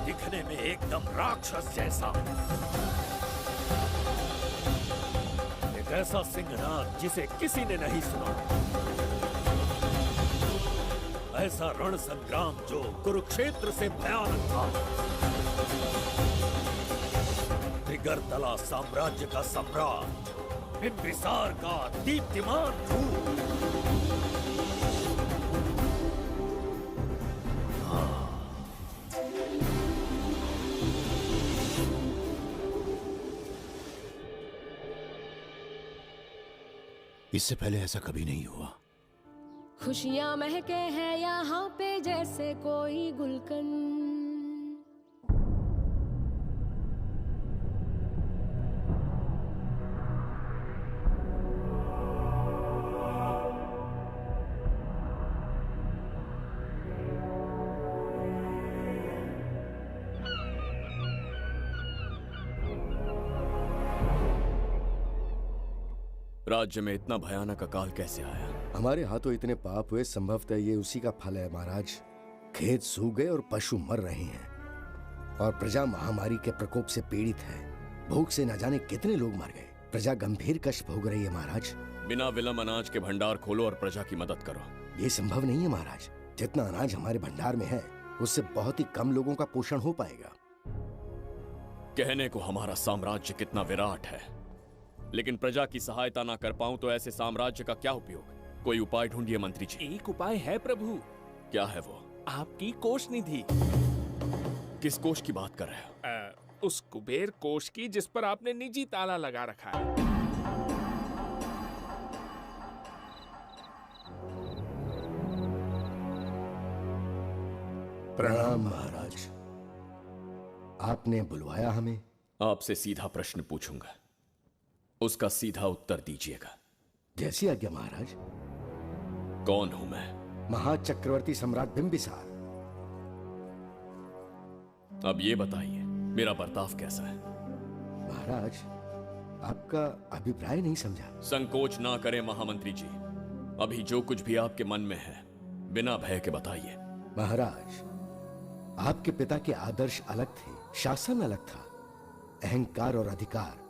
दिखने में एकदम राक्षस जैसा। एक ऐसा सिंहनाद जिसे किसी ने नहीं सुना, ऐसा रण संग्राम जो कुरुक्षेत्र से भयानक था। त्रिगर्तला साम्राज्य का सम्राट बिंबिसार का दीप्तिमान रूप। इससे पहले ऐसा कभी नहीं हुआ। खुशियाँ महके हैं यहाँ पे जैसे कोई गुलकंद। राज्य में इतना भयानक अकाल कैसे आया? हमारे हाथों इतने पाप हुए, संभवतः ये उसी का फल है महाराज। खेत सूख गए और पशु मर रहे हैं और प्रजा महामारी के प्रकोप से पीड़ित है। भूख से न जाने कितने लोग मर गए। प्रजा गंभीर कष्ट भोग रही है महाराज। बिना विलंब अनाज के भंडार खोलो और प्रजा की मदद करो। ये संभव नहीं है महाराज। जितना अनाज हमारे भंडार में है उससे बहुत ही कम लोगों का पोषण हो पाएगा। कहने को हमारा साम्राज्य कितना विराट है, लेकिन प्रजा की सहायता ना कर पाऊं तो ऐसे साम्राज्य का क्या उपयोग? कोई उपाय ढूंढिए मंत्री जी। एक उपाय है प्रभु। क्या है वो? आपकी कोष निधि। किस कोष की बात कर रहे हो? उस कुबेर कोष की जिस पर आपने निजी ताला लगा रखा है। प्रणाम महाराज। आपने बुलवाया हमें? आपसे सीधा प्रश्न पूछूंगा, उसका सीधा उत्तर दीजिएगा। जैसी आज्ञा महाराज। कौन हूं मैं? महाचक्रवर्ती सम्राट बिंबिसार। अब ये बताइए, मेरा बर्ताव कैसा है? महाराज, आपका अभिप्राय नहीं समझा। संकोच ना करें महामंत्री जी। अभी जो कुछ भी आपके मन में है बिना भय के बताइए। महाराज, आपके पिता के आदर्श अलग थे, शासन अलग था। अहंकार और अधिकार,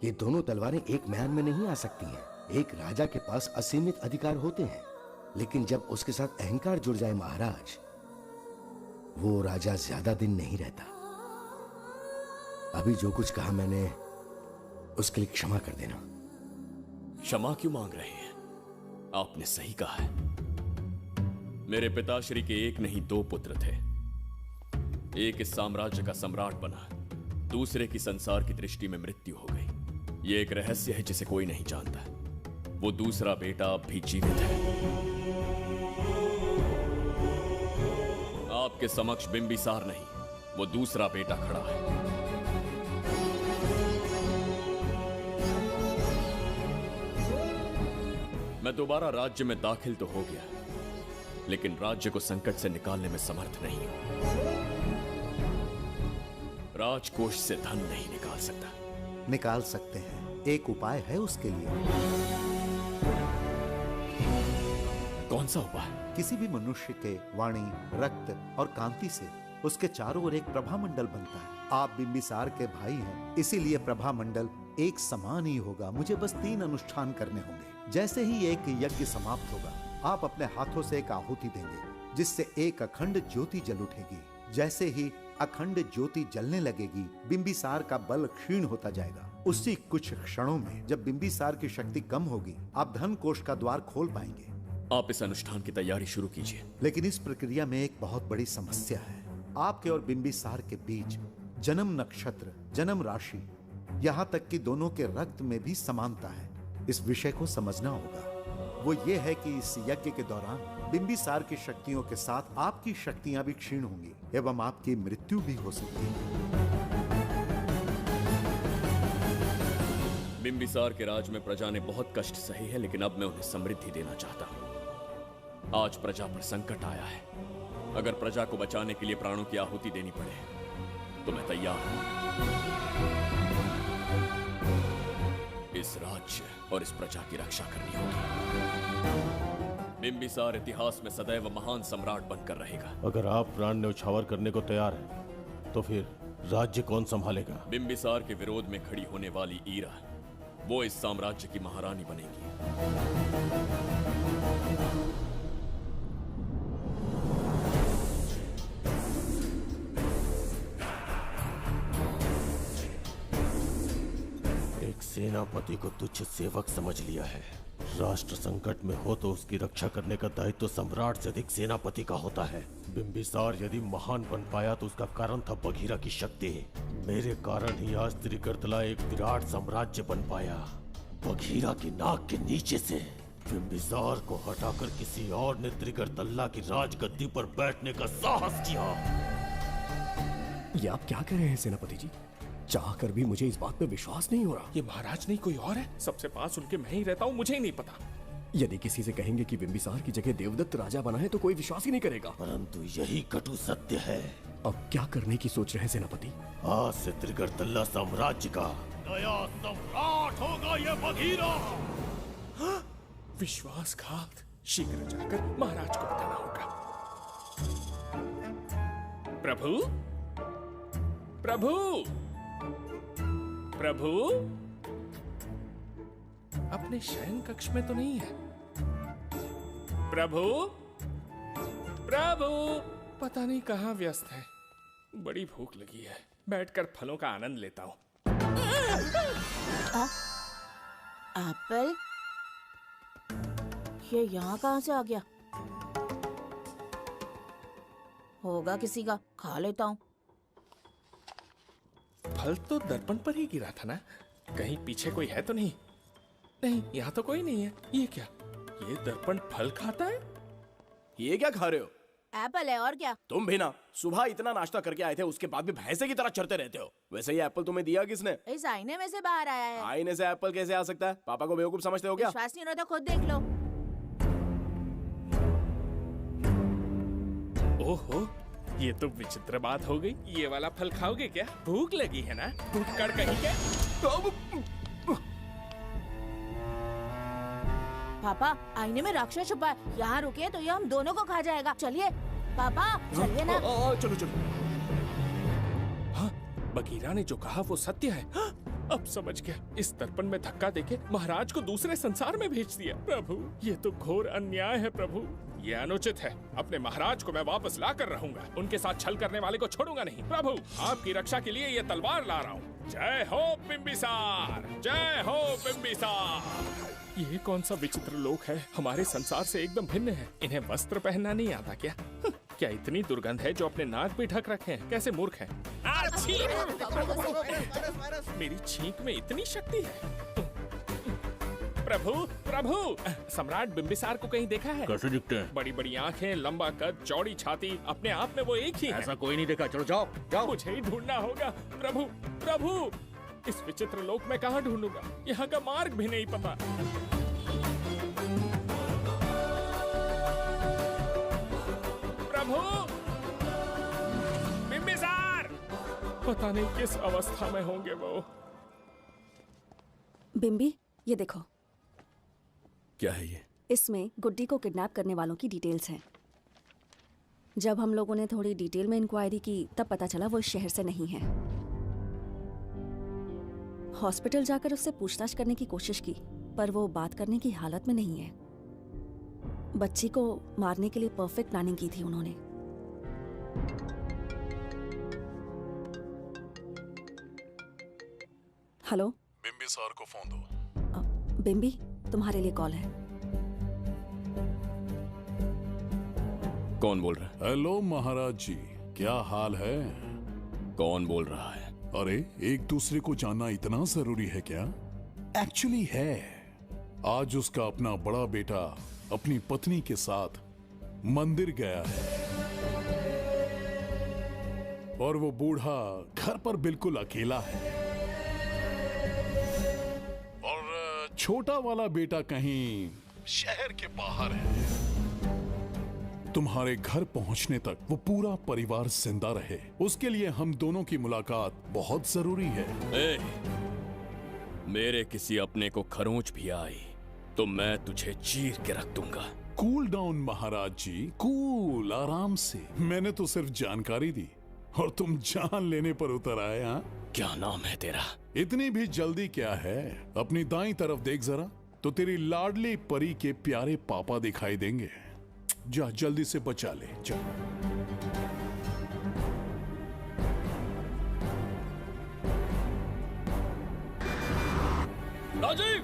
ये दोनों तलवारें एक म्यान में नहीं आ सकती हैं। एक राजा के पास असीमित अधिकार होते हैं, लेकिन जब उसके साथ अहंकार जुड़ जाए महाराज, वो राजा ज्यादा दिन नहीं रहता। अभी जो कुछ कहा मैंने, उसके लिए क्षमा कर देना। क्षमा क्यों मांग रहे हैं? आपने सही कहा है। मेरे पिताश्री के एक नहीं दो पुत्र थे। एक इस साम्राज्य का सम्राट बना, दूसरे की संसार की दृष्टि में मृत्यु हो गई। ये एक रहस्य है जिसे कोई नहीं जानता। वो दूसरा बेटा अब भी जीवित है। आपके समक्ष बिंबिसार नहीं, वो दूसरा बेटा खड़ा है। मैं दोबारा राज्य में दाखिल तो हो गया, लेकिन राज्य को संकट से निकालने में समर्थ नहीं हूं। राजकोष से धन नहीं निकाल सकता। निकाल सकते हैं, एक उपाय है उसके लिए। कौन सा उपाय? किसी भी मनुष्य के वाणी, रक्त और कांति से उसके चारों ओर एक प्रभा मंडल बनता है। आप बिंबिसार के भाई हैं, इसीलिए प्रभा मंडल एक समान ही होगा। मुझे बस 3 अनुष्ठान करने होंगे। जैसे ही एक यज्ञ समाप्त होगा, आप अपने हाथों से एक आहुति देंगे, जिससे एक अखंड ज्योति जल उठेगी। जैसे ही अखंड ज्योति जलने लगेगी, बिंबिसार का बल क्षीण होता जाएगा। उसी कुछ क्षणों में जब बिंबिसार की शक्ति कम होगी, आप धन कोष का द्वार खोल पाएंगे। आप इस अनुष्ठान की तैयारी शुरू कीजिए। लेकिन इस प्रक्रिया में एक बहुत बड़ी समस्या है। आपके और बिंबिसार के बीच जन्म नक्षत्र, जन्म राशि, यहाँ तक कि दोनों के रक्त में भी समानता है। इस विषय को समझना होगा। वो ये है कि इस यज्ञ के दौरान बिंबिसार की शक्तियों के साथ आपकी शक्तियां भी क्षीण होंगी एवं आपकी मृत्यु भी हो सकती है। बिंबिसार के राज में प्रजा ने बहुत कष्ट सहे हैं, लेकिन अब मैं उन्हें समृद्धि देना चाहता हूँ। आज प्रजा पर संकट आया है। अगर प्रजा को बचाने के लिए प्राणों की आहुति देनी पड़े तो मैं तैयार हूं। इस राज्य और इस प्रजा की रक्षा करनी होगी। बिंबिसार इतिहास में सदैव महान सम्राट बनकर रहेगा। अगर आप प्राण न्यौछावर करने को तैयार हैं, तो फिर राज्य कौन संभालेगा? बिंबिसार के विरोध में खड़ी होने वाली ईरा, वो इस साम्राज्य की महारानी बनेगी। सेनापति को तुच्छ सेवक समझ लिया है। राष्ट्र संकट में हो तो उसकी रक्षा करने का दायित्व तो सम्राट से अधिक सेनापति का होता है। बिंबिसार यदि महान बन पाया तो उसका कारण था बघीरा की शक्ति। मेरे कारण ही आज त्रिगर्तला एक विराट साम्राज्य बन पाया। बघीरा की नाक के नीचे से बिंबिसार को हटाकर किसी और ने त्रिगर्तला की राजगद्दी पर बैठने का साहस किया। ये आप क्या कह रहे हैं सेनापति जी? चाह कर भी मुझे इस बात पे विश्वास नहीं हो रहा। ये महाराज नहीं कोई और है। सबसे पास उनके मैं ही रहता हूँ, मुझे ही नहीं पता। यदि किसी से कहेंगे कि बिंबिसार की जगह देवदत्त राजा बना है तो कोई विश्वास ही नहीं करेगा। परंतु यही कटु सत्य है। अब क्या करने की सोच रहे हैं सेनापति? आज से त्रिगर्तला साम्राज्य का नया सम्राट होगा ये बघीरा। विश्वासघात। शीघ्र जाकर महाराज को बताना होगा। प्रभु, प्रभु, प्रभु, अपने शयन कक्ष में तो नहीं है। प्रभु, प्रभु, पता नहीं कहाँ व्यस्त है। बड़ी भूख लगी है, बैठकर फलों का आनंद लेता हूँ। एप्पल? ये यहाँ कहाँ से आ गया? होगा किसी का, खा लेता हूँ। फल तो दर्पण पर ही गिरा था ना? कहीं पीछे कोई है तो नहीं? नहीं, यहाँ तो कोई नहीं है। ये क्या? ये दर्पण फल खाता है? ये क्या खा रहे हो? एप्पल है और क्या? तुम भी ना सुबह इतना नाश्ता करके आए थे, उसके बाद भी भैंसे की तरह चरते रहते हो। वैसे ये एप्पल तुम्हें दिया किसने? इस आईने में से बाहर आया है। आईने से एप्पल कैसे आ सकता है? पापा को बेवकूफ समझते हो क्या? विश्वास नहीं हो रहा तो खुद देख लो। ओहो, ये तो विचित्र बात हो गई। ये वाला फल खाओगे क्या? भूख लगी है ना? भूख कहीं के? पापा, आईने में राक्षस छुपा है। यहाँ रुके तो ये हम दोनों को खा जाएगा। चलिए पापा, चलिए ना। चलो चलो। हाँ, बघीरा ने जो कहा वो सत्य है। हाँ, अब समझ गया। इस दर्पण में धक्का देके महाराज को दूसरे संसार में भेज दिया। प्रभु, ये तो घोर अन्याय है प्रभु। ये अनुचित है। अपने महाराज को मैं वापस ला कर रहूंगा। उनके साथ छल करने वाले को छोड़ूंगा नहीं। प्रभु, आपकी रक्षा के लिए ये तलवार ला रहा हूँ। जय हो बिंबिसार, जय हो बिंबिसार। ये कौन सा विचित्र लोक है? हमारे संसार से एकदम भिन्न है। इन्हें वस्त्र पहनना नहीं आता क्या? क्या इतनी दुर्गंध है जो अपने नाक भी ढक रखे हैं? कैसे मूर्ख हैं? मेरी छींक में इतनी शक्ति है। प्रभु, प्रभु, सम्राट बिंबिसार को कहीं देखा है? कैसे दिखते हैं? बड़ी बड़ी आंखें, लंबा कद, चौड़ी छाती, अपने आप में वो एक ही है। ऐसा कोई नहीं देखा। चलो जाओ जाओ। मुझे ही ढूंढना होगा। प्रभु, प्रभु, इस विचित्र लोक में कहाँ ढूंढूंगा? यहाँ का मार्ग भी नहीं पता। प्रभु, बिंबिसार, पता नहीं किस अवस्था में होंगे वो। बिंबी, ये देखो। क्या है ये? इसमें गुड्डी को किडनैप करने वालों की डिटेल्स हैं। जब हम लोगों ने थोड़ी डिटेल में इंक्वायरी की तब पता चला वो इस शहर से नहीं है। हॉस्पिटल जाकर उससे पूछताछ करने की कोशिश की पर वो बात करने की हालत में नहीं है। बच्ची को मारने के लिए परफेक्ट प्लानिंग की थी उन्होंने। हेलो, बिम्बी सर को फोन दो। बिम्बी, तुम्हारे लिए कॉल है। कौन बोल रहा है? हेलो महाराज जी, क्या हाल है? कौन बोल रहा है? अरे, एक दूसरे को जानना इतना जरूरी है क्या? एक्चुअली है। आज उसका अपना बड़ा बेटा अपनी पत्नी के साथ मंदिर गया है और वो बूढ़ा घर पर बिल्कुल अकेला है और छोटा वाला बेटा कहीं शहर के बाहर है। तुम्हारे घर पहुंचने तक वो पूरा परिवार जिंदा रहे, उसके लिए हम दोनों की मुलाकात बहुत जरूरी है। मेरे किसी अपने को खरोंच भी आई तो मैं तुझे चीर के रख दूंगा। कूल डाउन महाराज जी, कूल, आराम से। मैंने तो सिर्फ जानकारी दी और तुम जान लेने पर उतर आए। हाँ, क्या नाम है तेरा? इतनी भी जल्दी क्या है? अपनी दाईं तरफ देख जरा तो तेरी लाडली परी के प्यारे पापा दिखाई देंगे। जा, जल्दी से बचा ले, जा। राजीव!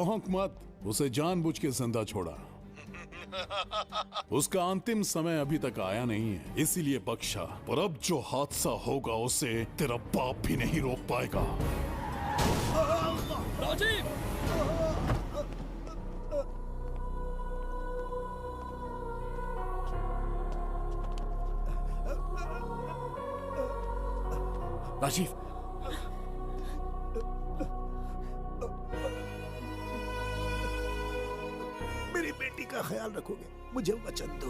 भौंक मत, उसे जानबूझ के जिंदा छोड़ा। उसका अंतिम समय अभी तक आया नहीं है, इसीलिए बख्शा। पर अब जो हादसा होगा उसे तेरा बाप भी नहीं रोक पाएगा। राजीव! राजीव! मेरी बेटी का ख्याल रखोगे? मुझे वचन दो।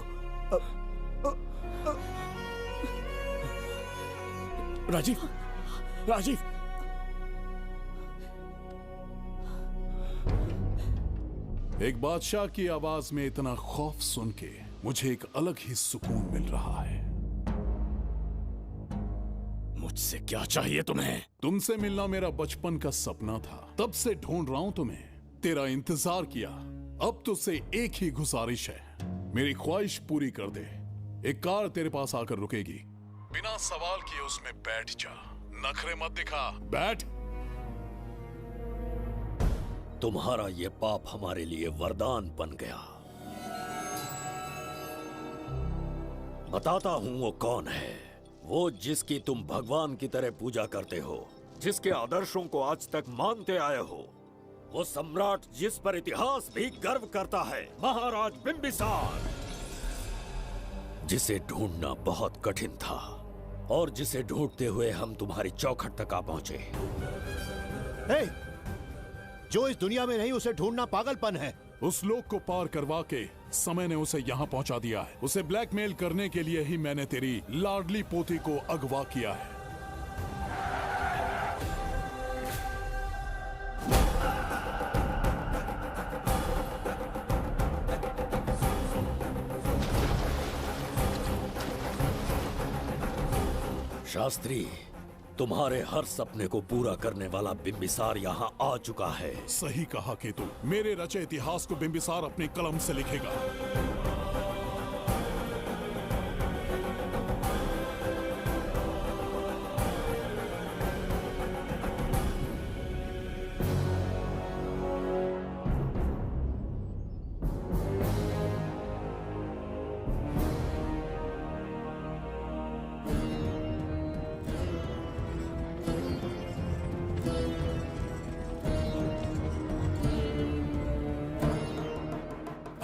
राजीव! राजीव! एक बादशाह की आवाज में इतना खौफ सुन के मुझे एक अलग ही सुकून मिल रहा है। मुझसे क्या चाहिए तुम्हें? तुमसे मिलना मेरा बचपन का सपना था, तब से ढूंढ रहा हूं तुम्हें, तेरा इंतजार किया। अब तुझसे एक ही गुजारिश है, मेरी ख्वाहिश पूरी कर दे। एक कार तेरे पास आकर रुकेगी, बिना सवाल किए उसमें बैठ जा, नखरे मत दिखा, बैठ। तुम्हारा ये पाप हमारे लिए वरदान बन गया। बताता हूं वो कौन है, वो जिसकी तुम भगवान की तरह पूजा करते हो, जिसके आदर्शों को आज तक मानते आए हो, वो सम्राट जिस पर इतिहास भी गर्व करता है, महाराज बिंबिसार, जिसे ढूंढना बहुत कठिन था और जिसे ढूंढते हुए हम तुम्हारी चौखट तक आ पहुंचे। जो इस दुनिया में नहीं उसे ढूंढना पागलपन है। उस लोक को पार करवा के समय ने उसे यहाँ पहुंचा दिया है। उसे ब्लैकमेल करने के लिए ही मैंने तेरी लाडली पोती को अगवा किया है। शास्त्री, तुम्हारे हर सपने को पूरा करने वाला बिंबिसार यहाँ आ चुका है। सही कहा केतु, मेरे रचे इतिहास को बिंबिसार अपनी कलम से लिखेगा।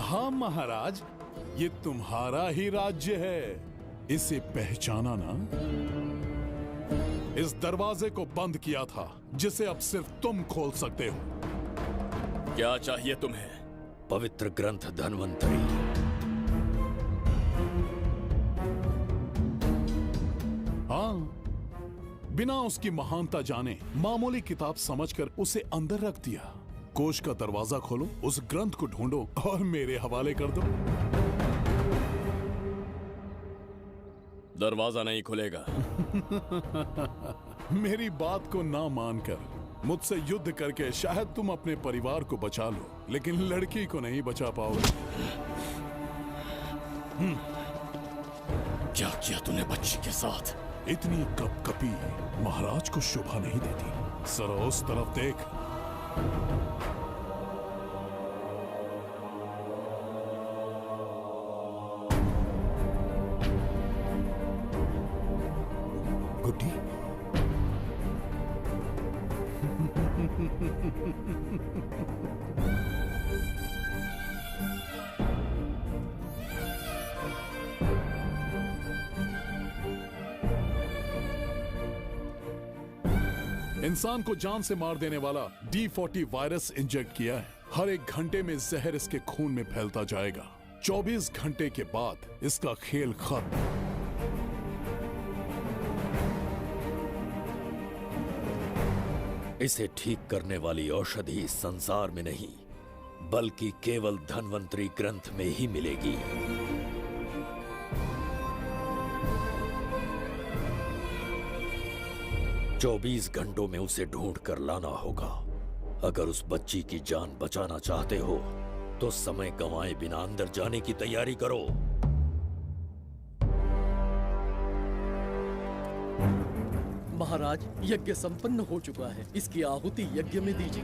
हाँ महाराज, ये तुम्हारा ही राज्य है, इसे पहचाना ना? इस दरवाजे को बंद किया था जिसे अब सिर्फ तुम खोल सकते हो। क्या चाहिए तुम्हें? पवित्र ग्रंथ धन्वंतरी। हाँ, बिना उसकी महानता जाने मामूली किताब समझकर उसे अंदर रख दिया। कोष का दरवाजा खोलो, उस ग्रंथ को ढूंढो और मेरे हवाले कर दो। दरवाजा नहीं खुलेगा। मेरी बात को ना मानकर मुझसे युद्ध करके शायद तुम अपने परिवार को बचा लो, लेकिन लड़की को नहीं बचा पाओगे। क्या किया तूने बच्ची के साथ? इतनी कपकपी महाराज को शोभा नहीं देती। जरा उस तरफ देख। गुड्डी, इंसान को जान से मार देने वाला D40 वायरस इंजेक्ट किया है। हर 1 घंटे में जहर इसके खून में फैलता जाएगा। 24 घंटे के बाद इसका खेल खत्म। इसे ठीक करने वाली औषधि संसार में नहीं, बल्कि केवल धन्वंतरी ग्रंथ में ही मिलेगी। चौबीस घंटों में उसे ढूंढ कर लाना होगा। अगर उस बच्ची की जान बचाना चाहते हो तो समय गंवाए बिना अंदर जाने की तैयारी करो। महाराज, यज्ञ संपन्न हो चुका है। इसकी आहुति यज्ञ में दीजिए।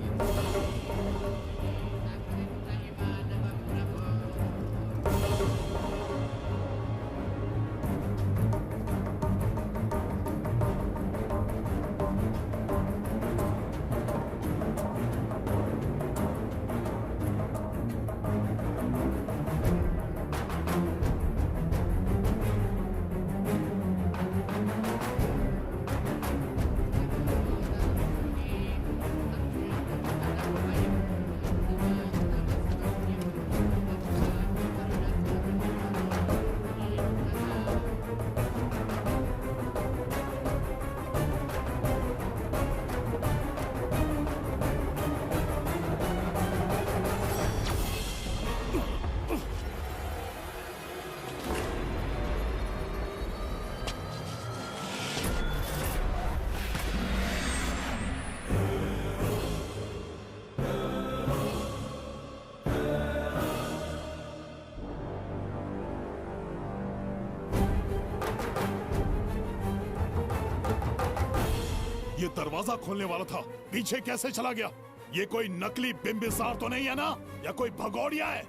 ये दरवाजा खोलने वाला था, पीछे कैसे चला गया? ये कोई नकली बिंबिसार तो नहीं है ना, या कोई भगोड़िया है?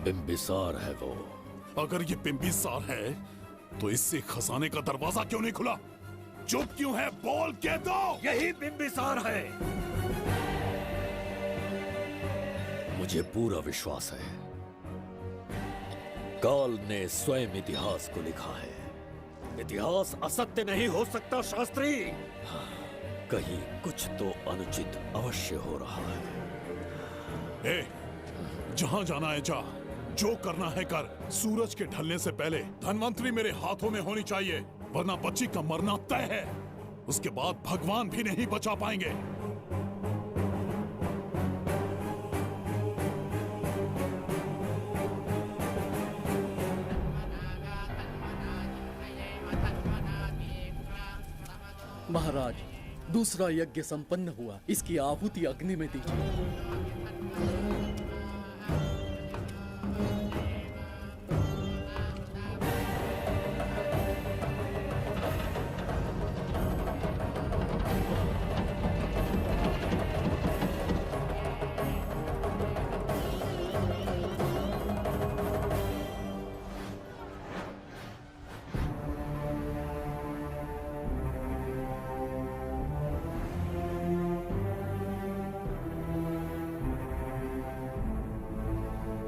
बिंबिसार है वो। अगर ये बिंबिसार है तो इससे खजाने का दरवाजा क्यों नहीं खुला? चुप क्यों है? बोल के दो। यही बिंबिसार है। मुझे पूरा विश्वास है, काल ने स्वयं इतिहास को लिखा है। इतिहास असत्य नहीं हो सकता शास्त्री। हाँ, कहीं कुछ तो अनुचित अवश्य हो रहा है। ए, जहां जाना है जा, जो करना है कर। सूरज के ढलने से पहले धन्वंतरी मेरे हाथों में होनी चाहिए, वरना बच्ची का मरना तय है। उसके बाद भगवान भी नहीं बचा पाएंगे। महाराज, दूसरा यज्ञ संपन्न हुआ। इसकी आहुति अग्नि में दीजिए।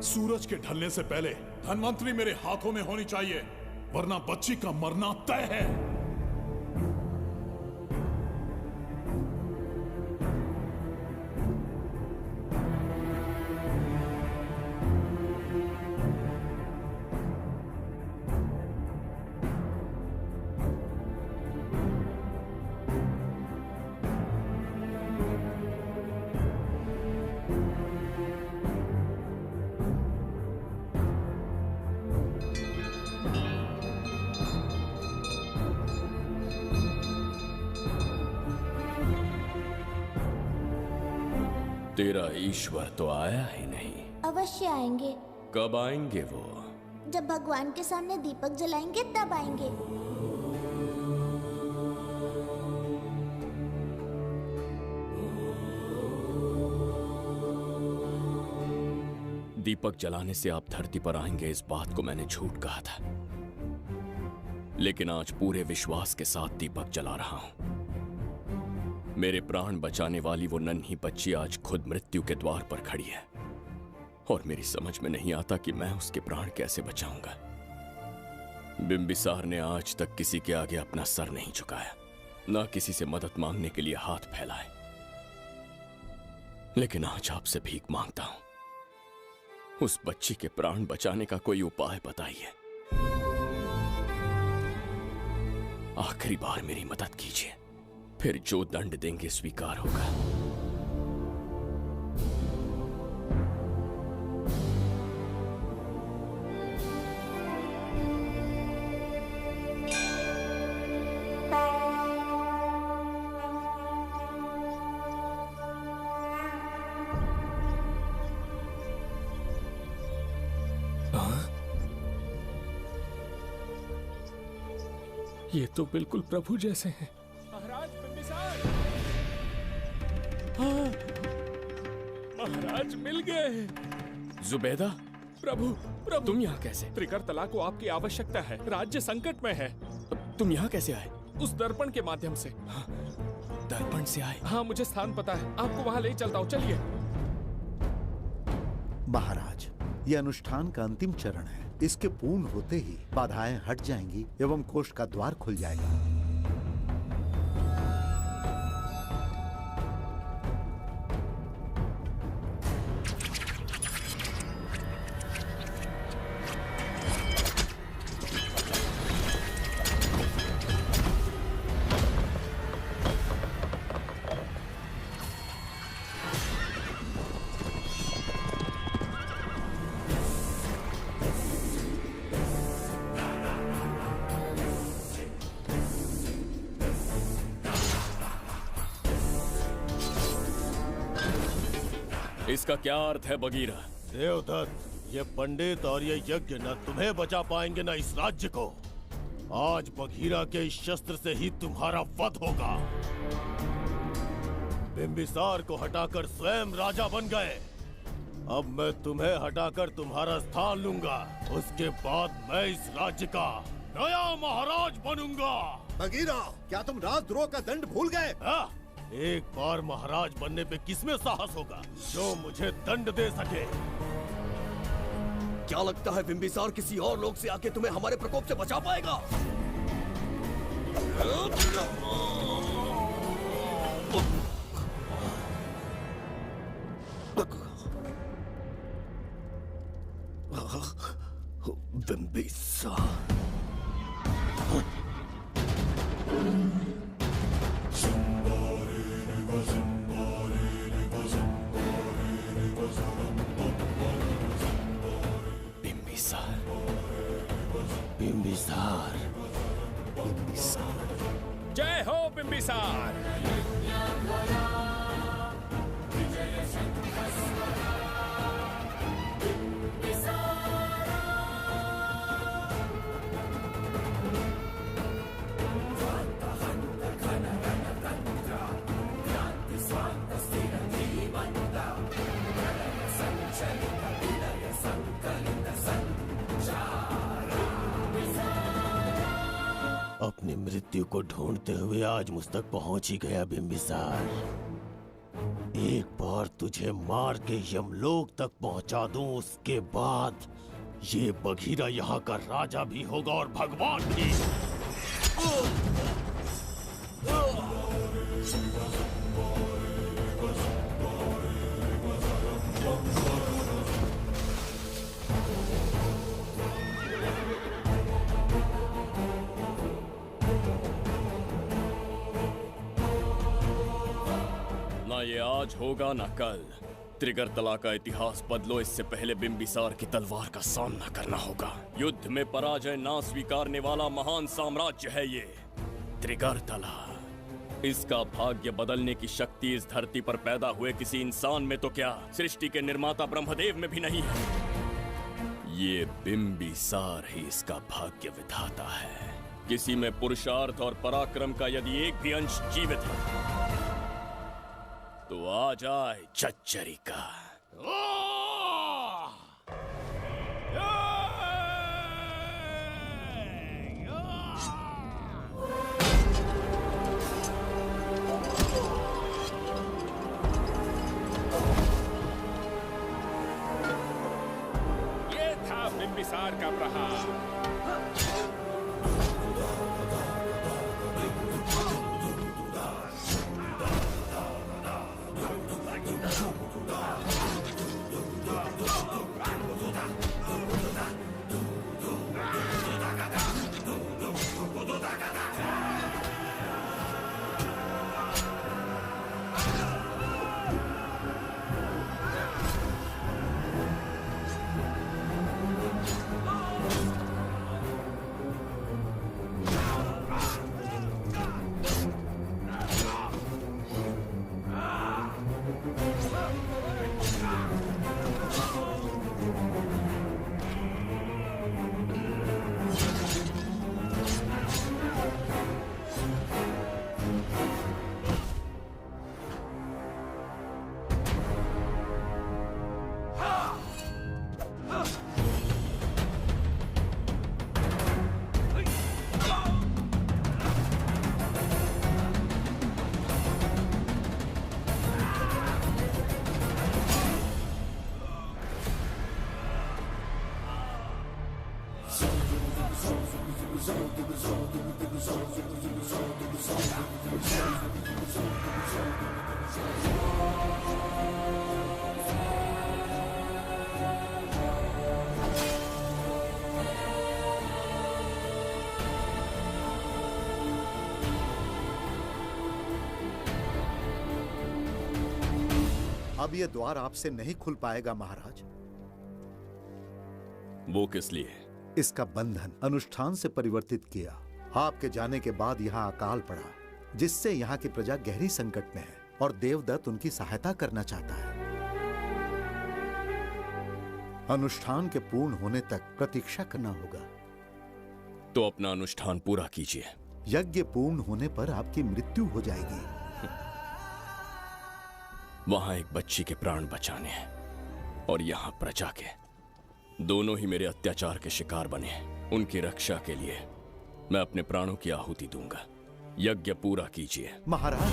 सूरज के ढलने से पहले धन्वंतरी मेरे हाथों में होनी चाहिए, वरना बच्ची का मरना तय है। तेरा ईश्वर तो आया ही नहीं। अवश्य आएंगे। कब आएंगे वो? जब भगवान के सामने दीपक जलाएंगे तब आएंगे। दीपक जलाने से आप धरती पर आएंगे, इस बात को मैंने झूठ कहा था, लेकिन आज पूरे विश्वास के साथ दीपक जला रहा हूं। मेरे प्राण बचाने वाली वो नन्ही बच्ची आज खुद मृत्यु के द्वार पर खड़ी है और मेरी समझ में नहीं आता कि मैं उसके प्राण कैसे बचाऊंगा। बिंबिसार ने आज तक किसी के आगे अपना सर नहीं झुकाया, ना किसी से मदद मांगने के लिए हाथ फैलाए, लेकिन आज आपसे भीख मांगता हूं। उस बच्ची के प्राण बचाने का कोई उपाय बताइए। आखिरी बार मेरी मदद कीजिए, फिर जो दंड देंगे स्वीकार होगा। ये तो बिल्कुल प्रभु जैसे हैं। महाराज बिंबिसार! हाँ, महाराज मिल गए। जुबैदा, प्रभु प्रभु तुम यहाँ कैसे? त्रिकर्तला को आपकी आवश्यकता है, राज्य संकट में है। तुम यहाँ कैसे आए? उस दर्पण के माध्यम से। हाँ, दर्पण से आए? हाँ, मुझे स्थान पता है, आपको वहाँ ले चलता हूँ, चलिए। महाराज, ये अनुष्ठान का अंतिम चरण है। इसके पूर्ण होते ही बाधाएं हट जाएंगी एवं कोष का द्वार खुल जाएगा। इसका क्या अर्थ है बगीरा? देवदत्त, ये पंडित और ये यज्ञ न तुम्हें बचा पाएंगे न इस राज्य को। आज बगीरा के इस शस्त्र से ही तुम्हारा वध होगा। बिंबिसार को हटाकर स्वयं राजा बन गए, अब मैं तुम्हें हटाकर तुम्हारा स्थान लूंगा। उसके बाद मैं इस राज्य का नया महाराज बनूंगा। बगीरा, क्या तुम राजद्रोह का दंड भूल गए? एक बार महाराज बनने पे किसमें साहस होगा जो मुझे दंड दे सके? क्या लगता है बिंबिसार किसी और लोग से आके तुम्हें हमारे प्रकोप से बचा पाएगा? बिंबिसार बिंबिसार, बिंबिसार, जय हो बिंबिसार। अपनी मृत्यु को ढूंढते हुए आज मुझ तक पहुंच ही गया बिंबिसार। एक बार तुझे मार के यमलोक तक पहुंचा दूं, उसके बाद ये बघीरा यहाँ का राजा भी होगा और भगवान भी। ना ये आज होगा ना कल। त्रिगर्तला का इतिहास बदलो, इससे पहले बिंबिसार की तलवार का सामना करना होगा। युद्ध में पराजय ना स्वीकारने वाला महान साम्राज्य है ये त्रिगर्तला। इसका भाग्य बदलने की शक्ति इस धरती पर पैदा हुए किसी इंसान में तो क्या, सृष्टि के निर्माता ब्रह्मदेव में भी नहीं है। ये बिंबिसार ही इसका भाग्य विधाता है। किसी में पुरुषार्थ और पराक्रम का यदि एक भी अंश जीवित है तो आ जाए चच्चरी का। ये था बिंबिसार का प्रहार। अब ये द्वार आपसे नहीं खुल पाएगा महाराज। वो किस लिए? इसका बंधन अनुष्ठान से परिवर्तित किया। आपके जाने के बाद यहाँ अकाल पड़ा, जिससे यहाँ की प्रजा गहरी संकट में है और देवदत्त उनकी सहायता करना चाहता है। अनुष्ठान के पूर्ण होने तक प्रतीक्षा करना होगा। तो अपना अनुष्ठान पूरा कीजिए। यज्ञ पूर्ण होने पर आपकी मृत्यु हो जाएगी। वहां एक बच्ची के प्राण बचाने हैं और यहाँ प्रजा के, दोनों ही मेरे अत्याचार के शिकार बने हैं। उनकी रक्षा के लिए मैं अपने प्राणों की आहुति दूंगा। यज्ञ पूरा कीजिए महाराज।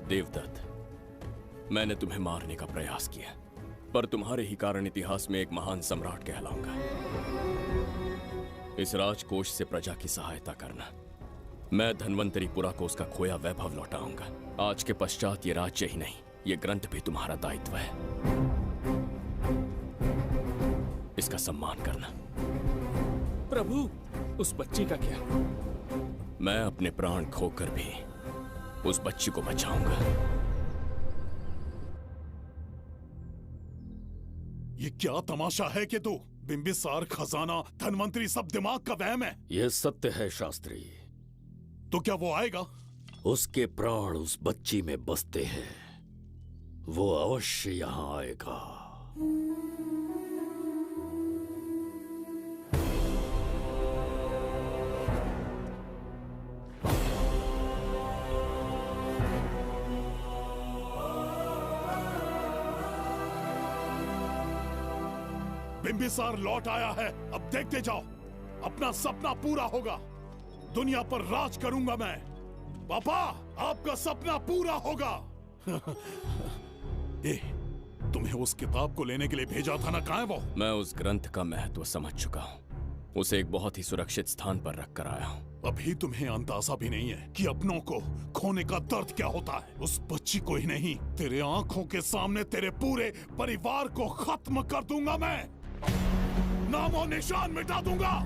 देवदत्त, मैंने तुम्हें मारने का प्रयास किया, पर तुम्हारे ही कारण इतिहास में एक महान सम्राट कहलाऊंगा। इस राजकोष से प्रजा की सहायता करना मैं धन्वंतरीपुरा को उसका खोया वैभव लौटाऊंगा। आज के पश्चात ये राज्य ही नहीं, ये ग्रंथ भी तुम्हारा दायित्व है। इसका सम्मान करना। प्रभु, उस बच्ची का क्या? मैं अपने प्राण खोकर भी उस बच्ची को बचाऊंगा। ये क्या तमाशा है कि तू बिंबिसार, खजाना, धनवंतरी सब दिमाग का वहम है। यह सत्य है शास्त्री। तो क्या वो आएगा? उसके प्राण उस बच्ची में बसते हैं, वो अवश्य यहाँ आएगा। बिंबिसार लौट आया है, अब देखते जाओ, अपना सपना पूरा होगा। दुनिया पर राज करूंगा मैं। पापा, आपका सपना पूरा होगा। ए, तुम्हें उस किताब को लेने के लिए भेजा था ना, कहाँ है वो? मैं उस ग्रंथ का महत्व समझ चुका हूँ। उसे एक बहुत ही सुरक्षित स्थान पर रख कर आया हूँ। अभी तुम्हें अंदाजा भी नहीं है कि अपनों को खोने का दर्द क्या होता है। उस बच्ची को ही नहीं, तेरे आंखों के सामने तेरे पूरे परिवार को खत्म कर दूंगा मैं। नामो निशान मिटा दूंगा।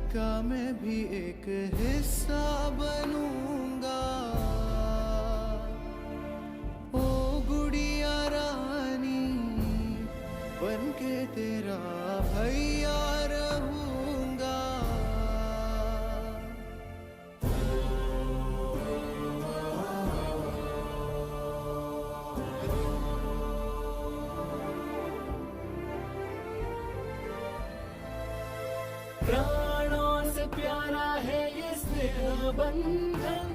का मैं भी एक हिस्सा बनूंगा। ओ गुड़िया रानी बनके तेरा भैया रहूंगा। प्राणों से प्यारा है ये स्नेह बंधन,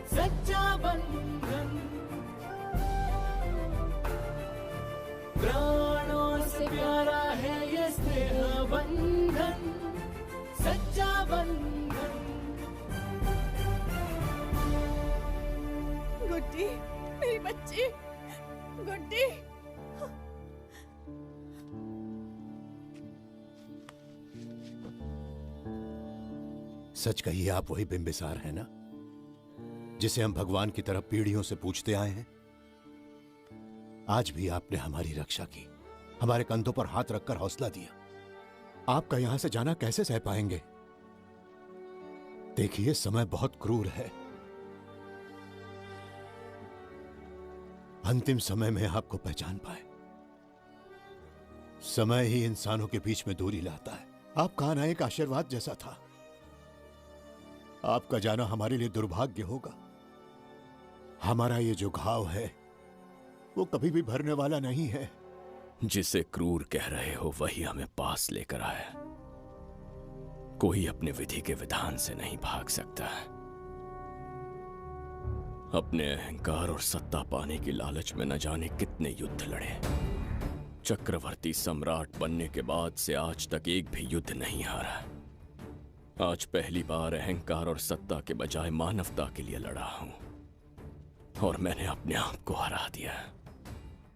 सच्चा बंधन। प्राणों से प्यारा है ये स्नेह बंधन, सच्चा बंधन। गुड्डी, मेरी बच्ची, गुड्डी। सच कहिए, आप वही बिंबिसार है ना, जिसे हम भगवान की तरफ पीढ़ियों से पूछते आए हैं? आज भी आपने हमारी रक्षा की, हमारे कंधों पर हाथ रखकर हौसला दिया। आपका यहां से जाना कैसे सह पाएंगे? देखिए, समय बहुत क्रूर है। अंतिम समय में आपको पहचान पाए। समय ही इंसानों के बीच में दूरी लाता है। आपका आना एक आशीर्वाद जैसा था। आपका जाना हमारे लिए दुर्भाग्य होगा। हमारा ये जो घाव है वो कभी भी भरने वाला नहीं है। जिसे क्रूर कह रहे हो वही हमें पास लेकर आया। कोई अपने विधि के विधान से नहीं भाग सकता। अपने अहंकार और सत्ता पाने की लालच में न जाने कितने युद्ध लड़े। चक्रवर्ती सम्राट बनने के बाद से आज तक एक भी युद्ध नहीं हारा। आज पहली बार अहंकार और सत्ता के बजाय मानवता के लिए लड़ा हूं, और मैंने अपने आप को हरा दिया।